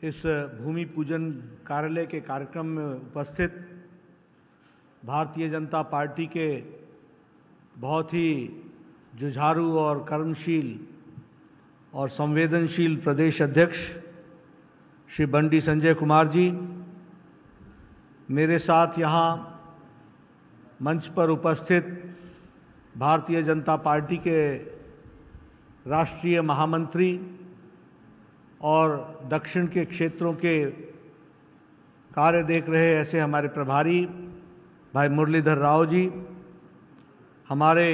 इस भूमि पूजन कार्यालय के कार्यक्रम में उपस्थित भारतीय जनता पार्टी के बहुत ही जुझारू और कर्मशील और संवेदनशील प्रदेश अध्यक्ष श्री बंडी संजय कुमार जी, मेरे साथ यहाँ मंच पर उपस्थित भारतीय जनता पार्टी के राष्ट्रीय महामंत्री और दक्षिण के क्षेत्रों के कार्य देख रहे ऐसे हमारे प्रभारी भाई मुरलीधर राव जी, हमारे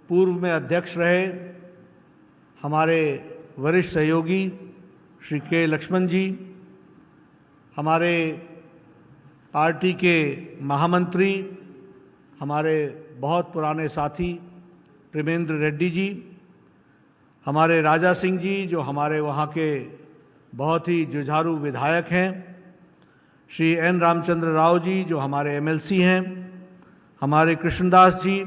पूर्व में अध्यक्ष रहे हमारे वरिष्ठ सहयोगी श्री के लक्ष्मण जी, हमारे पार्टी के महामंत्री हमारे बहुत पुराने साथी प्रेमेंद्र रेड्डी जी, हमारे राजा सिंह जी जो हमारे वहाँ के बहुत ही जुझारू विधायक हैं, श्री एन रामचंद्र राव जी जो हमारे एमएलसी हैं, हमारे कृष्णदास जी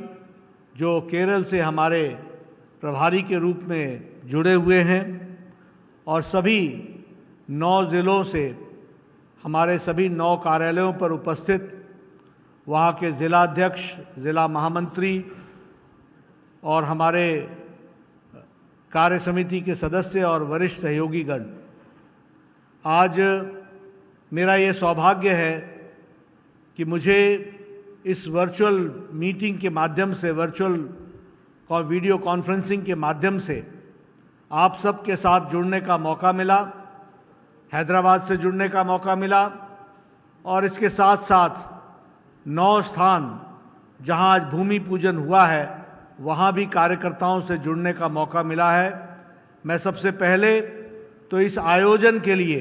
जो केरल से हमारे प्रभारी के रूप में जुड़े हुए हैं, और सभी 9 ज़िलों से हमारे सभी 9 कार्यालयों पर उपस्थित वहाँ के ज़िलाध्यक्ष, ज़िला महामंत्री और हमारे कार्य समिति के सदस्य और वरिष्ठ सहयोगीगण। आज मेरा ये सौभाग्य है कि मुझे इस वर्चुअल मीटिंग के माध्यम से, वर्चुअल वीडियो कॉन्फ्रेंसिंग के माध्यम से आप सब के साथ जुड़ने का मौका मिला, हैदराबाद से जुड़ने का मौका मिला, और इसके साथ साथ 9 स्थान जहां आज भूमि पूजन हुआ है वहां भी कार्यकर्ताओं से जुड़ने का मौका मिला है। मैं सबसे पहले तो इस आयोजन के लिए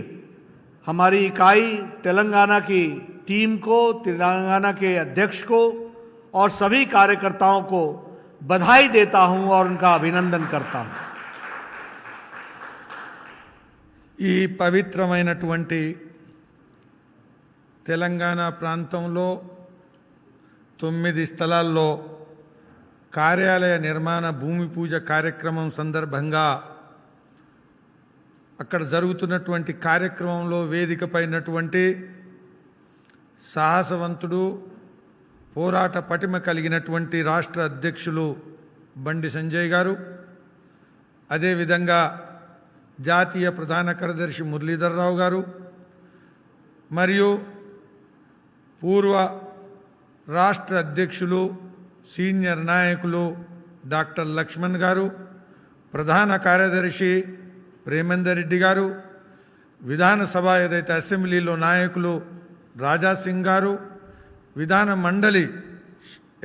हमारी इकाई तेलंगाना की टीम को, तेलंगाना के अध्यक्ष को और सभी कार्यकर्ताओं को बधाई देता हूं और उनका अभिनंदन करता हूं। ఈ పవిత్రమైనటువంటి తెలంగాణ ప్రాంతంలో 9 స్థలాల్లో కార్యాలయ నిర్మాణ భూమి పూజ కార్యక్రమం సందర్భంగా అక్కడ జరుగుతున్నటువంటి కార్యక్రమంలో వేదికపైనటువంటి సాహసవంతుడు, పోరాట పటిమ కలిగినటువంటి రాష్ట్ర అధ్యక్షులు బండి సంజయ్ గారు, అదేవిధంగా జాతీయ ప్రధాన కార్యదర్శి మురళీధర్ రావు గారు, మరియు పూర్వ రాష్ట్ర అధ్యక్షులు సీనియర్ నాయకులు డాక్టర్ లక్ష్మణ్ గారు, ప్రధాన కార్యదర్శి ప్రేమేందర్ రెడ్డి గారు, విధానసభ ఏదైతే అసెంబ్లీలో నాయకులు రాజా సింగ్ గారు, విధాన మండలి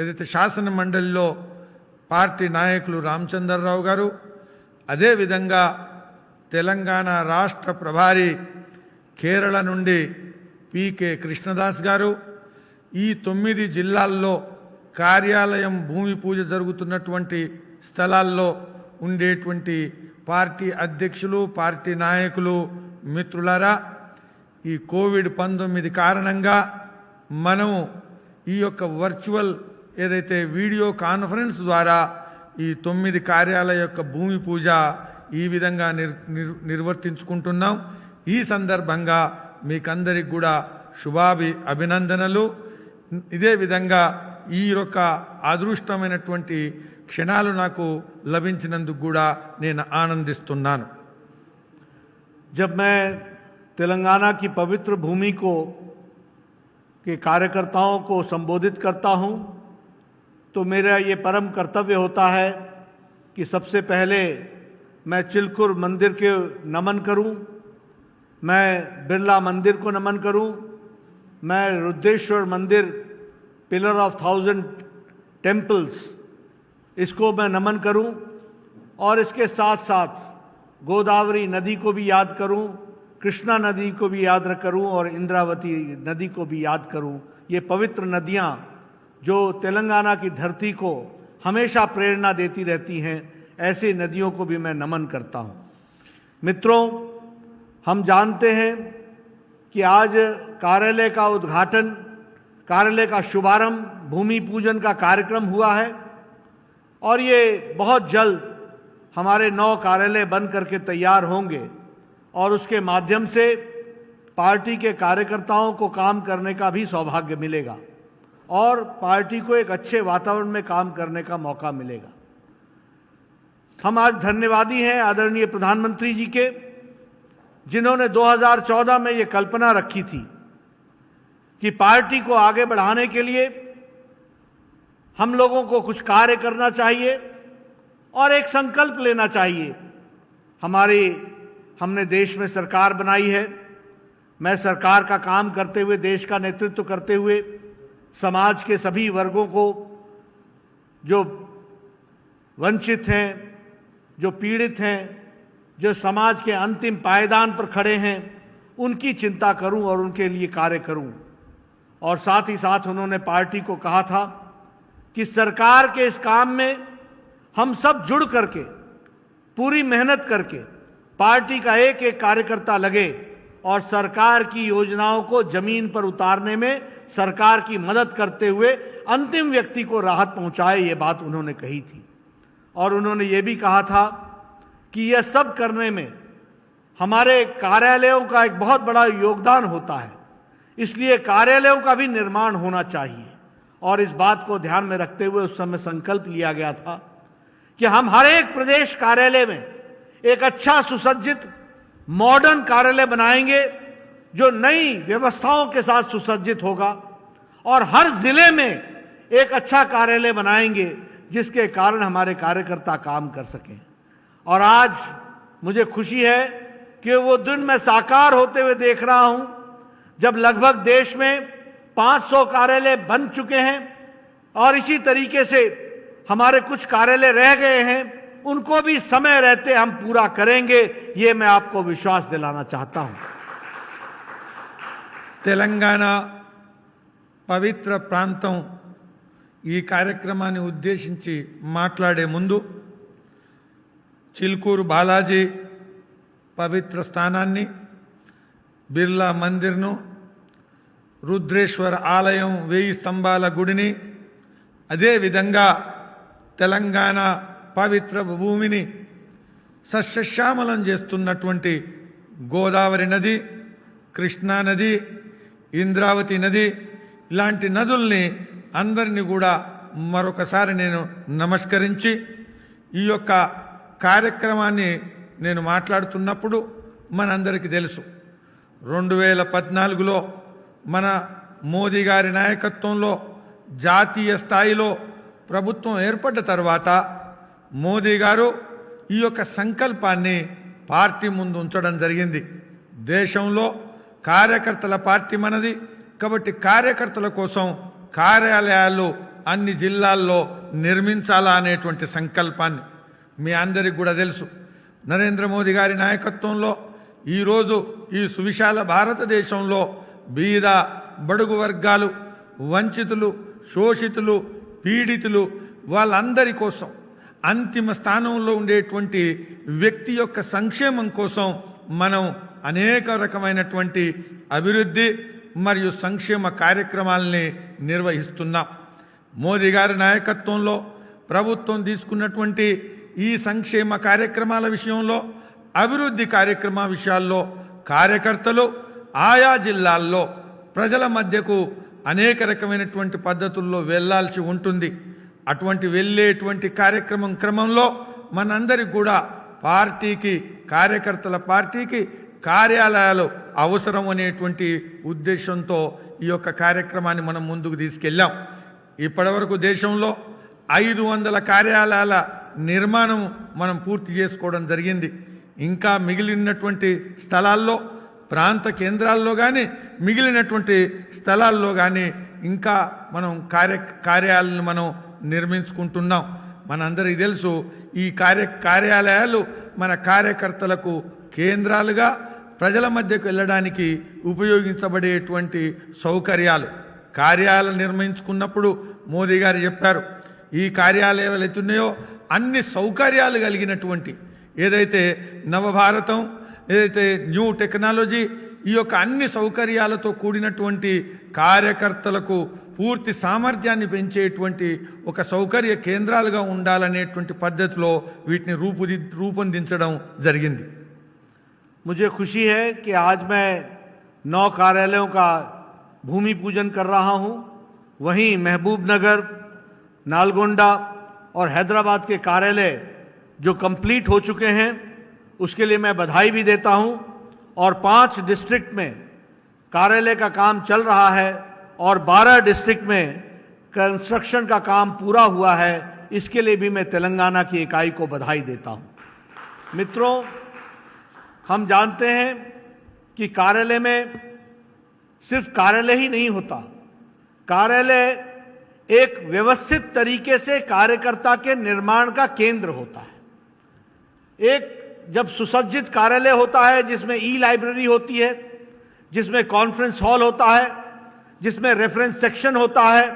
ఏదైతే శాసన మండలిలో పార్టీ నాయకులు రామచంద్రరావు గారు, అదేవిధంగా తెలంగాణ రాష్ట్ర ప్రభారి కేరళ నుండి పీకే కృష్ణదాస్ గారు, ఈ 9 జిల్లాల్లో కార్యాలయం భూమి పూజ జరుగుతున్నటువంటి స్థలాల్లో ఉండేటువంటి పార్టీ అధ్యక్షులు, పార్టీ నాయకులు, మిత్రులారా, ఈ కోవిడ్-19 కారణంగా మనము ఈ యొక్క వర్చువల్ ఏదైతే వీడియో కాన్ఫరెన్స్ ద్వారా ఈ 9 కార్యాలయ యొక్క భూమి పూజ ఈ విధంగా నిర్వర్తించుకుంటున్నాం. ఈ సందర్భంగా మీకందరికి కూడా అభినందనలు. ఇదే విధంగా ఈ యొక్క అదృష్టమైనటువంటి క్షణాలు నాకు లభించినందుకు కూడా నేను ఆనందిస్తున్నాను. जब मैं तेलंगाना की पवित्र भूमि के कार्यकर्ताओं को संबोधित करता हूं, तो मेरा ये परम कर्तव्य होता है कि सबसे पहले मैं चिलकुर मंदिर के नमन करूं, मैं बिरला मंदिर को नमन करूं, मैं रुद्रेश्वर मंदिर पिलर ऑफ 1000 टेम्पल्स इसको मैं नमन करूं, और इसके साथ साथ गोदावरी नदी को भी याद करूं, कृष्णा नदी को भी याद करूं और इंद्रावती नदी को भी याद करूं। ये पवित्र नदियां जो तेलंगाना की धरती को हमेशा प्रेरणा देती रहती हैं, ऐसी नदियों को भी मैं नमन करता हूं। मित्रों, हम जानते हैं कि आज कार्यालय का उद्घाटन, कार्यालय का शुभारंभ, भूमि पूजन का कार्यक्रम हुआ है, और ये बहुत जल्द हमारे 9 कार्यालय बन करके तैयार होंगे और उसके माध्यम से पार्टी के कार्यकर्ताओं को काम करने का भी सौभाग्य मिलेगा और पार्टी को एक अच्छे वातावरण में काम करने का मौका मिलेगा। हम आज धन्यवादी हैं आदरणीय प्रधानमंत्री जी के, जिन्होंने 2014 में ये कल्पना रखी थी कि पार्टी को आगे बढ़ाने के लिए हम लोगों को कुछ कार्य करना चाहिए और एक संकल्प लेना चाहिए। हमने देश में सरकार बनाई है। मैं सरकार का काम करते हुए, देश का नेतृत्व करते हुए समाज के सभी वर्गों को, जो वंचित हैं, जो पीड़ित हैं, जो समाज के अंतिम पायदान पर खड़े हैं, उनकी चिंता करूं और उनके लिए कार्य करूं। और साथ ही साथ उन्होंने पार्टी को कहा था कि सरकार के इस काम में हम सब जुड़ करके, पूरी मेहनत करके, पार्टी का एक एक कार्यकर्ता लगे और सरकार की योजनाओं को जमीन पर उतारने में सरकार की मदद करते हुए अंतिम व्यक्ति को राहत पहुंचाए। ये बात उन्होंने कही थी। और उन्होंने ये भी कहा था कि यह सब करने में हमारे कार्यालयों का एक बहुत बड़ा योगदान होता है, इसलिए कार्यालयों का भी निर्माण होना चाहिए। और इस बात को ध्यान में रखते हुए उस समय संकल्प लिया गया था कि हम हर एक प्रदेश कार्यालय में एक अच्छा सुसज्जित मॉडर्न कार्यालय बनाएंगे जो नई व्यवस्थाओं के साथ सुसज्जित होगा, और हर जिले में एक अच्छा कार्यालय बनाएंगे जिसके कारण हमारे कार्यकर्ता काम कर सकें। और आज मुझे खुशी है कि वो दिन मैं साकार होते हुए देख रहा हूं जब लगभग देश में 500 कार्यालय बन चुके हैं और इसी तरीके से हमारे कुछ कार्यालय रह गए हैं, उनको भी समय रहते हम पूरा करेंगे, ये मैं आपको विश्वास दिलाना चाहता हूं। తెలంగాణ పవిత్ర ప్రాంతం ఈ కార్యక్రమాన్ని ఉద్దేశించి మాట్లాడే ముందు చిల్కూరు బాలాజీ పవిత్ర స్థానాన్ని, బిర్లా మందిర్ను, రుద్రేశ్వర ఆలయం, 1000 స్తంభాల గుడిని, అదేవిధంగా తెలంగాణ పవిత్ర భూమిని సస్యశ్యామలం చేస్తున్నటువంటి గోదావరి నది, కృష్ణా నది, ఇంద్రావతి నది, ఇలాంటి నదుల్ని అందరినీ కూడా మరొకసారి నేను నమస్కరించి ఈ యొక్క కార్యక్రమాన్ని నేను మాట్లాడుతున్నప్పుడు మనందరికీ తెలుసు 2014లో మన మోదీ గారి నాయకత్వంలో జాతీయ స్థాయిలో ప్రభుత్వం ఏర్పడ్డ తర్వాత మోదీ గారు ఈ యొక్క సంకల్పాన్ని పార్టీ ముందు ఉంచడం జరిగింది। దేశంలో కార్యకర్తల పార్టీ మనది కాబట్టి కార్యకర్తల కోసం కార్యాలయాలు అన్ని జిల్లాల్లో నిర్మించాలా అనేటువంటి సంకల్పాన్ని మీ అందరికీ కూడా తెలుసు। నరేంద్ర మోదీ గారి నాయకత్వంలో ఈరోజు ఈ సువిశాల భారతదేశంలో బీద బడుగు వర్గాలు, వంచితులు, శోషితులు, పీడితులు వాళ్ళందరి కోసం అంతిమ స్థానంలో ఉండేటువంటి వ్యక్తి యొక్క సంక్షేమం కోసం మనం అనేక రకమైనటువంటి అభివృద్ధి మరియు సంక్షేమ కార్యక్రమాలని నిర్వహిస్తున్నాం। మోదీ గారి నాయకత్వంలో ప్రభుత్వం తీసుకున్నటువంటి ఈ సంక్షేమ కార్యక్రమాల విషయంలో, అభివృద్ధి కార్యక్రమ విషయాల్లో కార్యకర్తలు ఆయా జిల్లాల్లో ప్రజల మధ్యకు అనేక రకమైనటువంటి పద్ధతుల్లో వెళ్ళాల్సి ఉంటుంది। అటువంటి వెళ్ళేటువంటి కార్యక్రమం క్రమంలో మనందరికి కూడా పార్టీకి, కార్యకర్తల పార్టీకి కార్యాలయాలు అవసరం అనేటువంటి ఉద్దేశంతో ఈ యొక్క కార్యక్రమాన్ని మనం ముందుకు తీసుకెళ్ళాం। ఇప్పటివరకు దేశంలో 500 కార్యాలయాల నిర్మాణం మనం పూర్తి చేసుకోవడం జరిగింది। ఇంకా మిగిలినటువంటి స్థలాల్లో, ప్రాంత కేంద్రాల్లో కానీ మిగిలినటువంటి స్థలాల్లో కానీ ఇంకా మనం కార్యాలయాలను మనం నిర్మించుకుంటున్నాం। మనందరికీ తెలుసు ఈ కార్యాలయాలు మన కార్యకర్తలకు కేంద్రాలుగా ప్రజల మధ్యకు వెళ్ళడానికి ఉపయోగించబడేటువంటి సౌకర్యాలు। కార్యాలయాలు నిర్మించుకున్నప్పుడు మోదీ గారు చెప్పారు, ఈ కార్యాలయాలు ఎత్తున్నాయో అన్ని సౌకర్యాలు కలిగినటువంటి, ఏదైతే నవభారతం, ఏదైతే న్యూ టెక్నాలజీ, ఈ యొక్క అన్ని సౌకర్యాలతో కూడినటువంటి కార్యకర్తలకు పూర్తి సామర్థ్యాన్ని పెంచేటువంటి ఒక సౌకర్య కేంద్రాలుగా ఉండాలనేటువంటి పద్ధతిలో వీటిని రూపొందించడం జరిగింది। मुझे खुशी है कि आज मैं 9 कार्यालयों का भूमि पूजन कर रहा हूं। वहीं महबूबनगर, नालगोंडा और हैदराबाद के कार्यालय जो कंप्लीट हो चुके हैं उसके लिए मैं बधाई भी देता हूं, और 5 डिस्ट्रिक्ट में कार्यालय का काम चल रहा है और 12 डिस्ट्रिक्ट में कंस्ट्रक्शन का काम पूरा हुआ है। इसके लिए भी मैं तेलंगाना की इकाई को बधाई देता हूं। मित्रों, हम जानते हैं कि कार्यालय में सिर्फ कार्यालय ही नहीं होता, कार्यालय एक व्यवस्थित तरीके से कार्यकर्ता के निर्माण का केंद्र होता है। एक जब सुसज्जित कार्यालय होता है जिसमें ई-लाइब्रेरी होती है, जिसमें कॉन्फ्रेंस हॉल होता है, जिसमें रेफरेंस सेक्शन होता है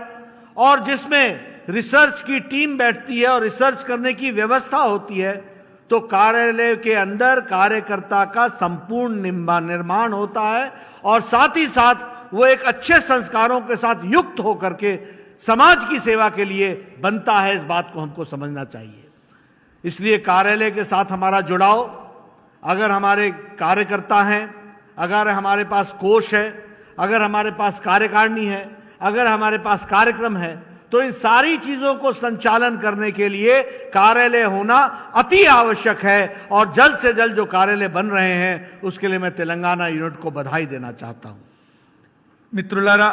और जिसमें रिसर्च की टीम बैठती है और रिसर्च करने की व्यवस्था होती है, तो कार्यालय के अंदर कार्यकर्ता का संपूर्ण निर्माण होता है और साथ ही साथ वो एक अच्छे संस्कारों के साथ युक्त होकर के समाज की सेवा के लिए बनता है। इस बात को हमको समझना चाहिए। इसलिए कार्यालय के साथ हमारा जुड़ाव, अगर हमारे कार्यकर्ता हैं, अगर हमारे पास कोष है, अगर हमारे पास कार्यकारिणी है, अगर हमारे पास कार्यक्रम है, तो इन सारी चीजों को संचालन करने के लिए कार्यालय होना अति आवश्यक है। और जल्द से जल्द जो कार्यालय बन रहे हैं उसके लिए मैं तेलंगाना यूनिट को बधाई देना चाहता हूं। మిత్రులారా,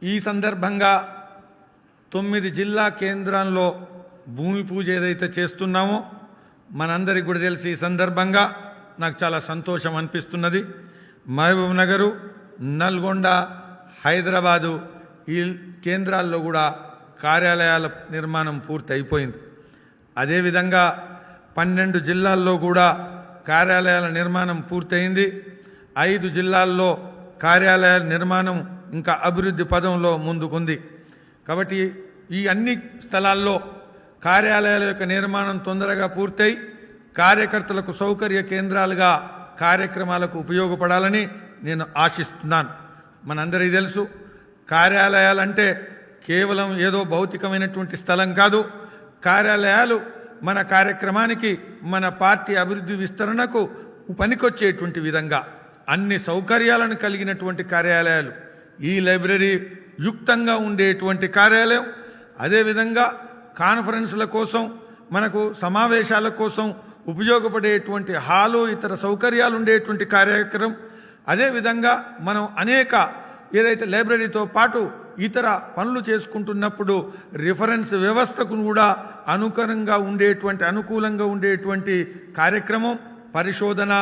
ఈ సందర్భంగా 9 జిల్లా కేంద్రాల్లో భూమి పూజ ఏదైతే చేస్తున్నామో మనందరికీ కూడా తెలిసి ఈ సందర్భంగా నాకు చాలా సంతోషం అనిపిస్తున్నది. మహబూబ్ నగరు, నల్గొండ, హైదరాబాదు ఈ కేంద్రాల్లో కూడా కార్యాలయాల నిర్మాణం పూర్తి అయిపోయింది. అదేవిధంగా 12 జిల్లాల్లో కూడా కార్యాలయాల నిర్మాణం పూర్తయింది. 5 జిల్లాల్లో కార్యాలయాల నిర్మాణం ఇంకా అభివృద్ధి పదంలో ముందుకుంది. కాబట్టి ఈ అన్ని స్థలాల్లో కార్యాలయాల యొక్క నిర్మాణం తొందరగా పూర్తయి కార్యకర్తలకు సౌకర్య కేంద్రాలుగా కార్యక్రమాలకు ఉపయోగపడాలని నేను ఆశిస్తున్నాను. మనందరికీ తెలుసు, కార్యాలయాలంటే కేవలం ఏదో భౌతికమైనటువంటి స్థలం కాదు. కార్యాలయాలు మన కార్యక్రమానికి, మన పార్టీ అభివృద్ధి విస్తరణకు పనికొచ్చేటువంటి విధంగా అన్ని సౌకర్యాలను కలిగినటువంటి కార్యాలయాలు, ఈ లైబ్రరీ యుక్తంగా ఉండేటువంటి కార్యాలయం, అదేవిధంగా కాన్ఫరెన్స్ల కోసం, మనకు సమావేశాల కోసం ఉపయోగపడేటువంటి హాలు, ఇతర సౌకర్యాలు ఉండేటువంటి కార్యక్రమం, అదేవిధంగా మనం అనేక ఏదైతే లైబ్రరీతో పాటు ఇతర పనులు చేసుకుంటున్నప్పుడు రిఫరెన్స్ వ్యవస్థకు కూడా అనుకూలంగా ఉండేటువంటి కార్యక్రమం, పరిశోధన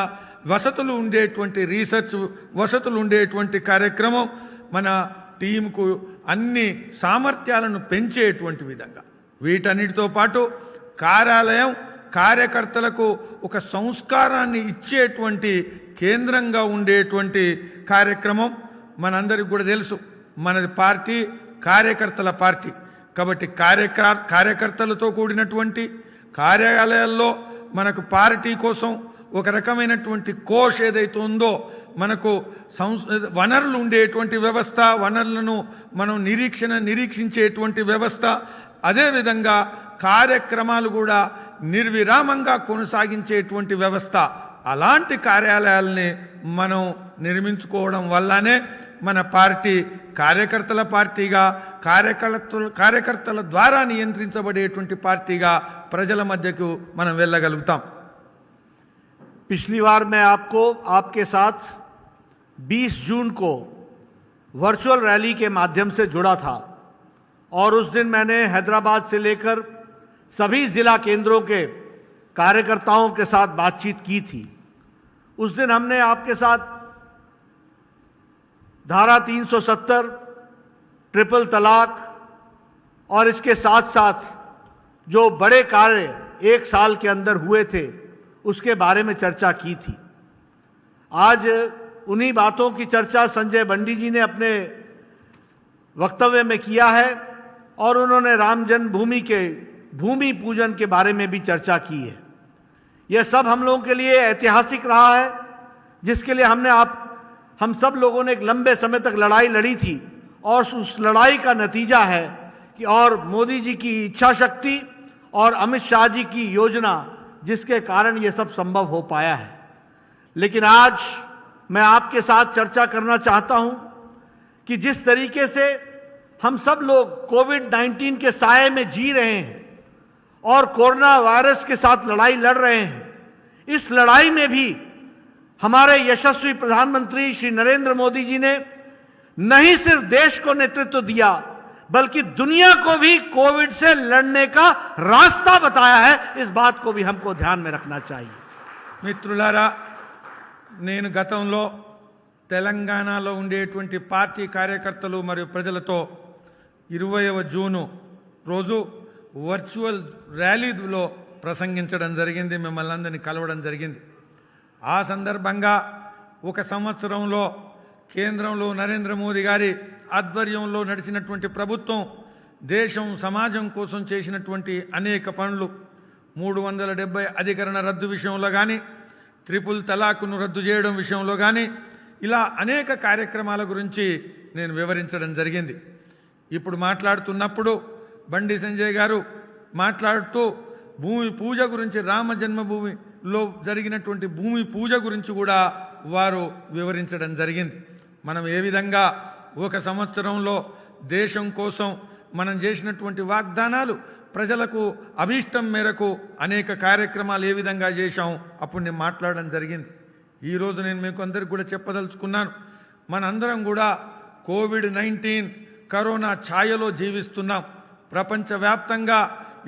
వసతులు ఉండేటువంటి, రీసెర్చ్ వసతులు ఉండేటువంటి కార్యక్రమం, మన టీంకు అన్ని సామర్థ్యాలను పెంచేటువంటి విధంగా, వీటన్నిటితో పాటు కార్యాలయం కార్యకర్తలకు ఒక సంస్కారాన్ని ఇచ్చేటువంటి కేంద్రంగా ఉండేటువంటి కార్యక్రమం. మనందరికీ కూడా తెలుసు, మనది పార్టీ కార్యకర్తల పార్టీ. కాబట్టి కార్యకర్తలతో కూడినటువంటి కార్యాలయాల్లో మనకు పార్టీ కోసం ఒక రకమైనటువంటి కోష్ ఏదైతే ఉందో, మనకు వనరులు ఉండేటువంటి వ్యవస్థ, వనరులను మనం నిరీక్షించేటువంటి వ్యవస్థ, అదేవిధంగా కార్యక్రమాలు కూడా నిర్విరామంగా కొనసాగించేటువంటి వ్యవస్థ, అలాంటి కార్యాలయాల్ని మనం నిర్మించుకోవడం వల్లనే మన పార్టీ కార్యకర్తల పార్టీగా, కార్యకర్తల ద్వారా నియంత్రించబడేటువంటి పార్టీగా ప్రజల మధ్యకు మనం వెళ్ళగలుగుతాం. पिछली बार मैं आपके साथ 20 जून को वर्चुअल रैली के माध्यम से जुड़ा था और उस दिन मैंने हैदराबाद से लेकर सभी जिला केंद्रों के कार्यकर्ताओं के साथ बातचीत की थी। उस दिन हमने आपके साथ धारा 370, ट्रिपल तलाक और इसके साथ साथ जो बड़े कार्य 1 साल के अंदर हुए थे उसके बारे में चर्चा की थी। आज उन्हीं बातों की चर्चा संजय बंडी जी ने अपने वक्तव्य में किया है और उन्होंने राम जन्मभूमि के भूमि पूजन के बारे में भी चर्चा की है। यह सब हम लोगों के लिए ऐतिहासिक रहा है, जिसके लिए हम सब लोगों ने एक लंबे समय तक लड़ाई लड़ी थी और उस लड़ाई का नतीजा है कि और मोदी जी की इच्छा शक्ति और अमित शाह जी की योजना, जिसके कारण ये सब संभव हो पाया है। लेकिन आज मैं आपके साथ चर्चा करना चाहता हूं कि जिस तरीके से हम सब लोग कोविड-19 के साए में जी रहे हैं और कोरोना वायरस के साथ लड़ाई लड़ रहे हैं, इस लड़ाई में भी हमारे यशस्वी प्रधानमंत्री श्री नरेंद्र मोदी जी ने नहीं सिर्फ देश को नेतृत्व दिया बल्कि दुनिया को भी कोविड से लड़ने का रास्ता बताया है। इस बात को भी हमको ध्यान में रखना चाहिए। మిత్రులారా, నేను గతంలో తెలంగాణలో ఉండేటువంటి పార్టీ కార్యకర్తలు మరియు ప్రజలతో 20వ జూను రోజు వర్చువల్ ర్యాలీలో ప్రసంగించడం జరిగింది, మిమ్మల్ని అందరినీ కలవడం జరిగింది. ఆ సందర్భంగా ఒక సంవత్సరంలో కేంద్రంలో నరేంద్ర మోదీ గారి ఆధ్వర్యంలో నడిచినటువంటి ప్రభుత్వం దేశం సమాజం కోసం చేసినటువంటి అనేక పనులు, 370 అధికరణ రద్దు విషయంలో కానీ, ట్రిపుల్ తలాక్ను రద్దు చేయడం విషయంలో కానీ, ఇలా అనేక కార్యక్రమాల గురించి నేను వివరించడం జరిగింది. ఇప్పుడు మాట్లాడుతున్నప్పుడు బండి సంజయ్ గారు మాట్లాడుతూ భూమి పూజ గురించి, రామ జన్మభూమిలో జరిగినటువంటి భూమి పూజ గురించి కూడా వారు వివరించడం జరిగింది. మనం ఏ విధంగా ఒక సంవత్సరంలో దేశం కోసం మనం చేసినటువంటి వాగ్దానాలు, ప్రజలకు అభీష్టం మేరకు అనేక కార్యక్రమాలు ఏ విధంగా చేశాం అప్పుడు నేను మాట్లాడడం జరిగింది. ఈరోజు నేను మీకు అందరికి కూడా చెప్పదలుచుకున్నాను, మనందరం కూడా కోవిడ్-19 కరోనా ఛాయలో జీవిస్తున్నాం. ప్రపంచవ్యాప్తంగా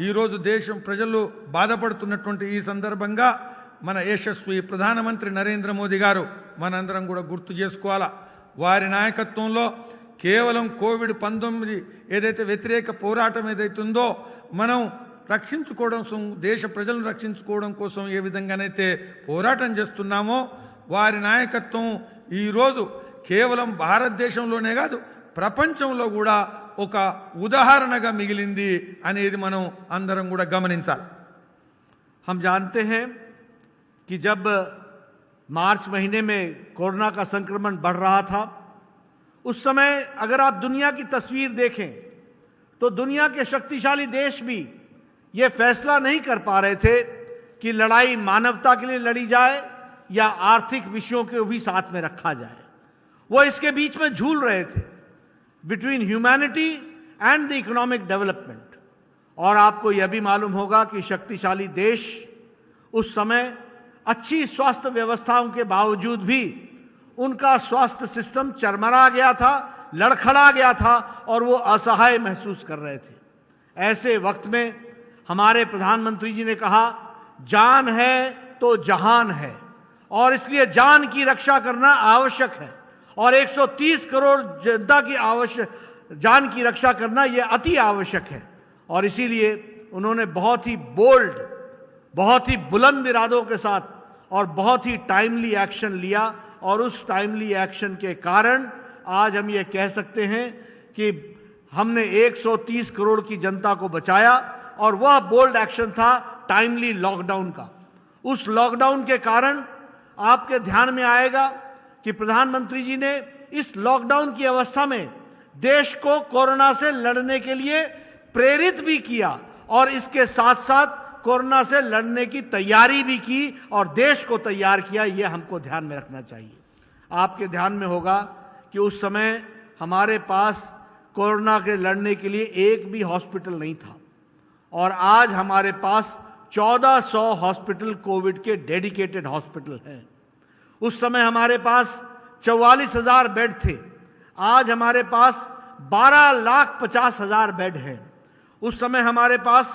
ఈరోజు దేశం ప్రజలు బాధపడుతున్నటువంటి ఈ సందర్భంగా మన యశస్వి ప్రధానమంత్రి నరేంద్ర మోదీ గారు మనందరం కూడా గుర్తు చేసుకోవాలా. వారి నాయకత్వంలో కేవలం కోవిడ్-19 ఏదైతే వ్యతిరేక పోరాటం ఏదైతుందో మనం రక్షించుకోవడం, దేశ ప్రజలను రక్షించుకోవడం కోసం ఏ విధంగానైతే పోరాటం చేస్తున్నామో వారి నాయకత్వం ఈరోజు కేవలం భారతదేశంలోనే కాదు ప్రపంచంలో కూడా ఒక ఉదాహరణగా మిగిలింది అనేది మనం అందరం కూడా గమనించాలి. हम जानते हैं कि जब मार्च महीने में कोरोना का संक्रमण बढ़ रहा था, उस समय अगर आप दुनिया की तस्वीर देखें तो दुनिया के शक्तिशाली देश भी ये फैसला नहीं कर पा रहे थे कि लड़ाई मानवता के लिए लड़ी जाए या आर्थिक विषयों को भी साथ में रखा जाए। वो इसके बीच में झूल रहे थे, between humanity and the economic development. और आपको यह भी मालूम होगा कि शक्तिशाली देश उस समय अच्छी स्वास्थ्य व्यवस्थाओं के बावजूद भी उनका स्वास्थ्य सिस्टम चरमरा गया था, लड़खड़ा गया था और वो असहाय महसूस कर रहे थे। ऐसे वक्त में हमारे प्रधानमंत्री जी ने कहा, जान है तो जहान है, और इसलिए जान की रक्षा करना आवश्यक है और 130 करोड़ जनता की जान की रक्षा करना यह अति आवश्यक है। और इसीलिए उन्होंने बहुत ही बोल्ड, बहुत ही बुलंद इरादों के साथ और बहुत ही टाइमली एक्शन लिया, और उस टाइमली एक्शन के कारण आज हम ये कह सकते हैं कि हमने 130 करोड़ की जनता को बचाया। और वह बोल्ड एक्शन था टाइमली लॉकडाउन का। उस लॉकडाउन के कारण आपके ध्यान में आएगा कि प्रधानमंत्री जी ने इस लॉकडाउन की अवस्था में देश को कोरोना से लड़ने के लिए प्रेरित भी किया और इसके साथ साथ कोरोना से लड़ने की तैयारी भी की और देश को तैयार किया। यह हमको ध्यान में रखना चाहिए। आपके ध्यान में होगा कि उस समय हमारे पास कोरोना के लड़ने के लिए एक भी हॉस्पिटल नहीं था, और आज हमारे पास 1400 हॉस्पिटल कोविड के डेडिकेटेड हॉस्पिटल हैं। उस समय हमारे पास 44,000 बेड थे, आज हमारे पास 12,50,000 बेड हैं। उस समय हमारे पास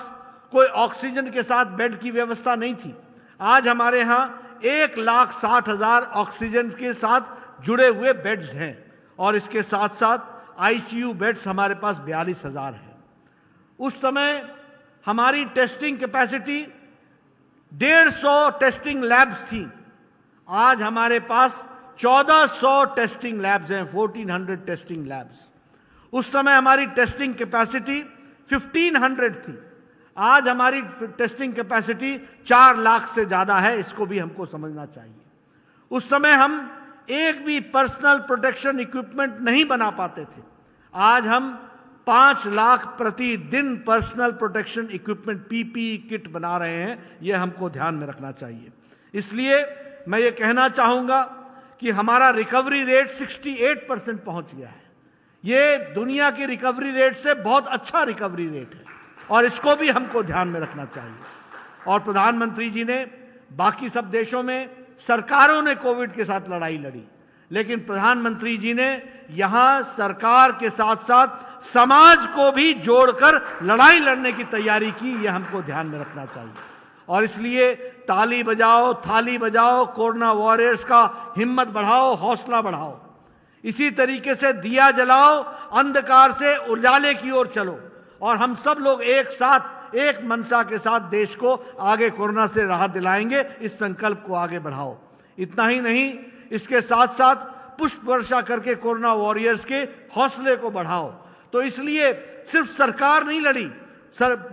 कोई ऑक्सीजन के साथ बेड की व्यवस्था नहीं थी, आज हमारे यहाँ 1,60,000 ऑक्सीजन के साथ जुड़े हुए बेड्स हैं, और इसके साथ साथ आईसीयू बेड्स हमारे पास 42,000 हैं। उस समय हमारी टेस्टिंग कैपेसिटी 150 टेस्टिंग लैब्स थी, आज हमारे पास 1400 टेस्टिंग लैब्स हैं, 1400 टेस्टिंग लैब्स। उस समय हमारी टेस्टिंग कैपेसिटी 1500 थी, आज हमारी टेस्टिंग कैपेसिटी 4 लाख से ज्यादा है। इसको भी हमको समझना चाहिए। उस समय हम एक भी पर्सनल प्रोटेक्शन इक्विपमेंट नहीं बना पाते थे, आज हम 5 लाख प्रतिदिन personal protection equipment PPE kit बना रहे हैं। यह हमको ध्यान में रखना चाहिए। इसलिए मैं ये कहना चाहूँगा कि हमारा रिकवरी रेट 68% पहुँच गया है। ये दुनिया की रिकवरी रेट से बहुत अच्छा रिकवरी रेट है और इसको भी हमको ध्यान में रखना चाहिए। और प्रधानमंत्री जी ने बाकी सब देशों में सरकारों ने कोविड के साथ लड़ाई लड़ी, लेकिन प्रधानमंत्री जी ने यहाँ सरकार के साथ साथ समाज को भी जोड़कर लड़ाई लड़ने की तैयारी की। ये हमको ध्यान में रखना चाहिए और इसलिए ताली बजाओ, थाली बजाओ, कोरोना वॉरियर्स का हिम्मत बढ़ाओ, हौसला बढ़ाओ। इसी तरीके से दिया जलाओ, अंधकार से उजाले की ओर चलो और हम सब लोग एक साथ, एक मनसा के साथ देश को आगे कोरोना से राहत दिलाएंगे। इस संकल्प को आगे बढ़ाओ। इतना ही नहीं, इसके साथ साथ पुष्प वर्षा करके कोरोना वॉरियर्स के हौसले को बढ़ाओ। तो इसलिए सिर्फ सरकार नहीं लड़ी,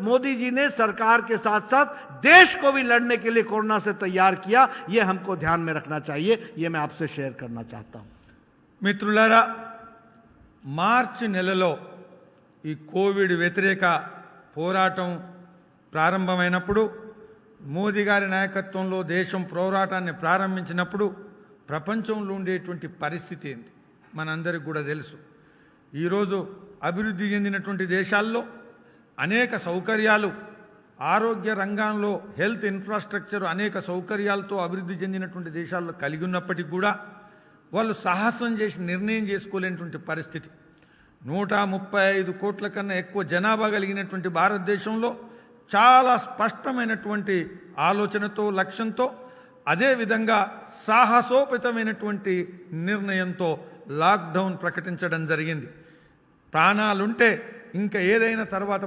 मोदी जी ने सरकार के साथ साथ देश को भी लड़ने के लिए कोरोना से तैयार किया। ये हमको ध्यान में रखना चाहिए। ये मैं आपसे शेयर करना चाहता हूं। మిత్రులారా, మార్చి నెలలో ఈ కోవిడ్ వ్యతిరేక పోరాటం ప్రారంభమైనప్పుడు, మోదీ గారి నాయకత్వంలో దేశం పోరాటాన్ని ప్రారంభించినప్పుడు ప్రపంచంలో ఉండేటువంటి పరిస్థితి ఏంటి మనందరికీ కూడా తెలుసు. ఈరోజు అభివృద్ధి చెందినటువంటి దేశాల్లో అనేక సౌకర్యాలు, ఆరోగ్య రంగంలో హెల్త్ ఇన్ఫ్రాస్ట్రక్చర్ అనేక సౌకర్యాలతో అభివృద్ధి చెందినటువంటి దేశాల్లో కలిగి ఉన్నప్పటికీ కూడా వాళ్ళు సాహసం చేసి నిర్ణయం చేసుకోలేనటువంటి పరిస్థితి. 135 కోట్ల కన్నా ఎక్కువ జనాభా కలిగినటువంటి భారతదేశంలో చాలా స్పష్టమైనటువంటి ఆలోచనతో, లక్ష్యంతో, అదేవిధంగా సాహసోపేతమైనటువంటి నిర్ణయంతో లాక్డౌన్ ప్రకటించడం జరిగింది. ప్రాణాలుంటే ఇంకా ఏదైనా తర్వాత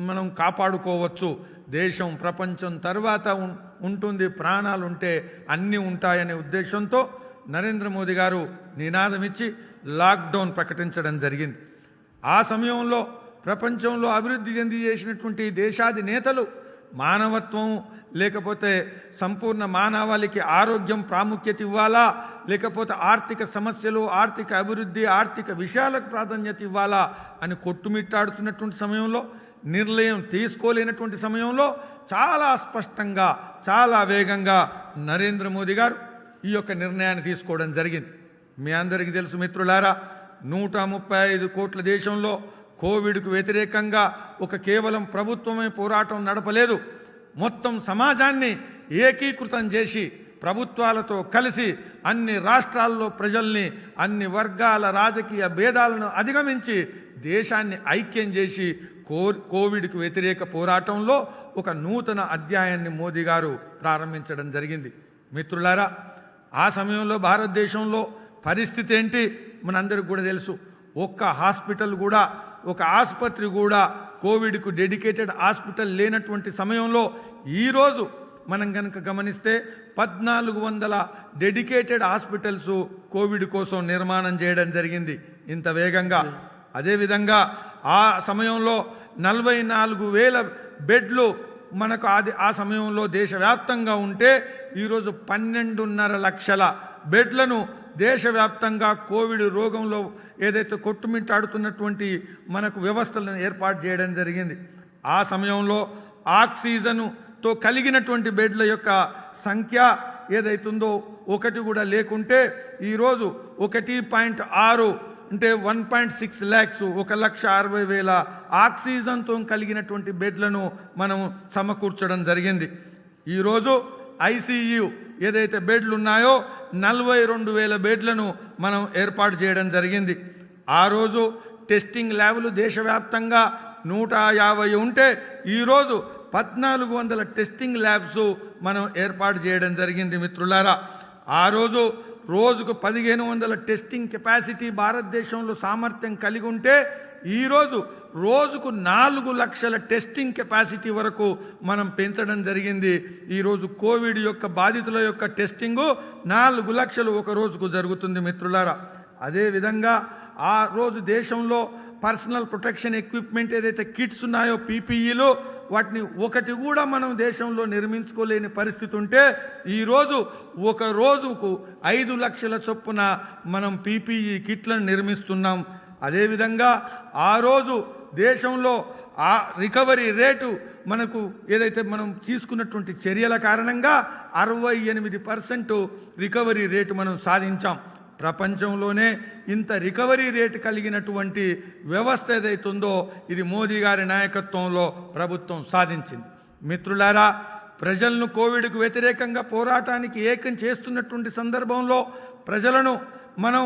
మనం కాపాడుకోవచ్చు. దేశం, ప్రపంచం తర్వాత ఉంటుంది, ప్రాణాలుంటే అన్నీ ఉంటాయనే ఉద్దేశంతో నరేంద్ర మోదీ గారు నినాదం ఇచ్చి లాక్డౌన్ ప్రకటించడం జరిగింది. ఆ సమయంలో ప్రపంచంలో అభివృద్ధి చెంది చేసినటువంటి దేశాధినేతలు మానవత్వం, లేకపోతే సంపూర్ణ మానవాళికి ఆరోగ్యం ప్రాముఖ్యత ఇవ్వాలా, లేకపోతే ఆర్థిక సమస్యలు, ఆర్థిక అభివృద్ధి, ఆర్థిక విషయాలకు ప్రాధాన్యత ఇవ్వాలా అని కొట్టుమిట్టాడుతున్నటువంటి సమయంలో, నిర్ణయం తీసుకోలేనటువంటి సమయంలో చాలా స్పష్టంగా, చాలా వేగంగా నరేంద్ర మోదీ గారు ఈ యొక్క నిర్ణయాన్ని తీసుకోవడం జరిగింది. మీ అందరికీ తెలుసు మిత్రులారా, 135 కోట్ల దేశంలో కోవిడ్కు వ్యతిరేకంగా కేవలం ప్రభుత్వమే పోరాటం నడపలేదు. మొత్తం సమాజాన్ని ఏకీకృతం చేసి ప్రభుత్వాలతో కలిసి అన్ని రాష్ట్రాల్లో ప్రజల్ని, అన్ని వర్గాల రాజకీయ భేదాలను అధిగమించి దేశాన్ని ఐక్యం చేసి కోవిడ్కు వ్యతిరేక పోరాటంలో ఒక నూతన అధ్యాయాన్ని మోదీ గారు ప్రారంభించడం జరిగింది. మిత్రులారా, ఆ సమయంలో భారతదేశంలో పరిస్థితి ఏంటి మనందరికీ కూడా తెలుసు. ఒక్క హాస్పిటల్ కూడా, ఒక ఆసుపత్రి కూడా, కోవిడ్కు డెడికేటెడ్ హాస్పిటల్ లేనటువంటి సమయంలో ఈరోజు మనం కనుక గమనిస్తే 1400 డెడికేటెడ్ హాస్పిటల్స్ కోవిడ్ కోసం నిర్మాణం చేయడం జరిగింది ఇంత వేగంగా. అదేవిధంగా ఆ సమయంలో 44,000 బెడ్లు మనకు ఆ సమయంలో దేశవ్యాప్తంగా ఉంటే ఈరోజు 12.5 లక్షల బెడ్లను దేశవ్యాప్తంగా కోవిడ్ రోగంలో ఏదైతే కొట్టుమిట్టాడుతున్నటువంటి మనకు వ్యవస్థలను ఏర్పాటు చేయడం జరిగింది. ఆ సమయంలో ఆక్సిజన్తో కలిగినటువంటి బెడ్ల యొక్క సంఖ్య ఏదైతుందో ఒకటి కూడా లేకుంటే ఈరోజు 1.6 అంటే 1.6 lakhs 1,60,000 ఆక్సిజన్తో కలిగినటువంటి బెడ్లను మనం సమకూర్చడం జరిగింది. ఈరోజు ఐసీయూ ఏదైతే బెడ్లు ఉన్నాయో 42,000 బెడ్లను మనం ఏర్పాటు చేయడం జరిగింది. ఆ రోజు టెస్టింగ్ ల్యాబ్లు దేశవ్యాప్తంగా 150 ఉంటే ఈరోజు 1400 టెస్టింగ్ ల్యాబ్స్ మనం ఏర్పాటు చేయడం జరిగింది. మిత్రులారా, ఆ రోజు రోజుకు 1500 టెస్టింగ్ కెపాసిటీ భారతదేశంలో సామర్థ్యం కలిగి ఉంటే ఈరోజు రోజుకు 4 లక్షల టెస్టింగ్ కెపాసిటీ వరకు మనం పెంచడం జరిగింది. ఈరోజు కోవిడ్ యొక్క బాధితుల యొక్క టెస్టింగు 4 లక్షలు ఒక రోజుకు జరుగుతుంది. మిత్రులారా, అదేవిధంగా ఆ రోజు దేశంలో పర్సనల్ ప్రొటెక్షన్ ఎక్విప్మెంట్ ఏదైతే కిట్స్ ఉన్నాయో, పీపీఈలు, వాటిని ఒకటి కూడా మనం దేశంలో నిర్మించుకోలేని పరిస్థితి ఉంటే ఈరోజు ఒక రోజుకు 5 లక్షల చొప్పున మనం పీపీఈ కిట్లను నిర్మిస్తున్నాం. అదేవిధంగా ఆ రోజు దేశంలో ఆ రికవరీ రేటు మనకు ఏదైతే మనం తీసుకున్నటువంటి చర్యల కారణంగా 68% రికవరీ రేటు మనం సాధించాం. ప్రపంచంలోనే ఇంత రికవరీ రేటు కలిగినటువంటి వ్యవస్థ ఏదైతుందో ఇది మోదీ గారి నాయకత్వంలో ప్రభుత్వం సాధించింది. మిత్రులారా, ప్రజలను కోవిడ్కు వ్యతిరేకంగా పోరాటానికి ఏకం చేస్తున్నటువంటి సందర్భంలో ప్రజలను మనం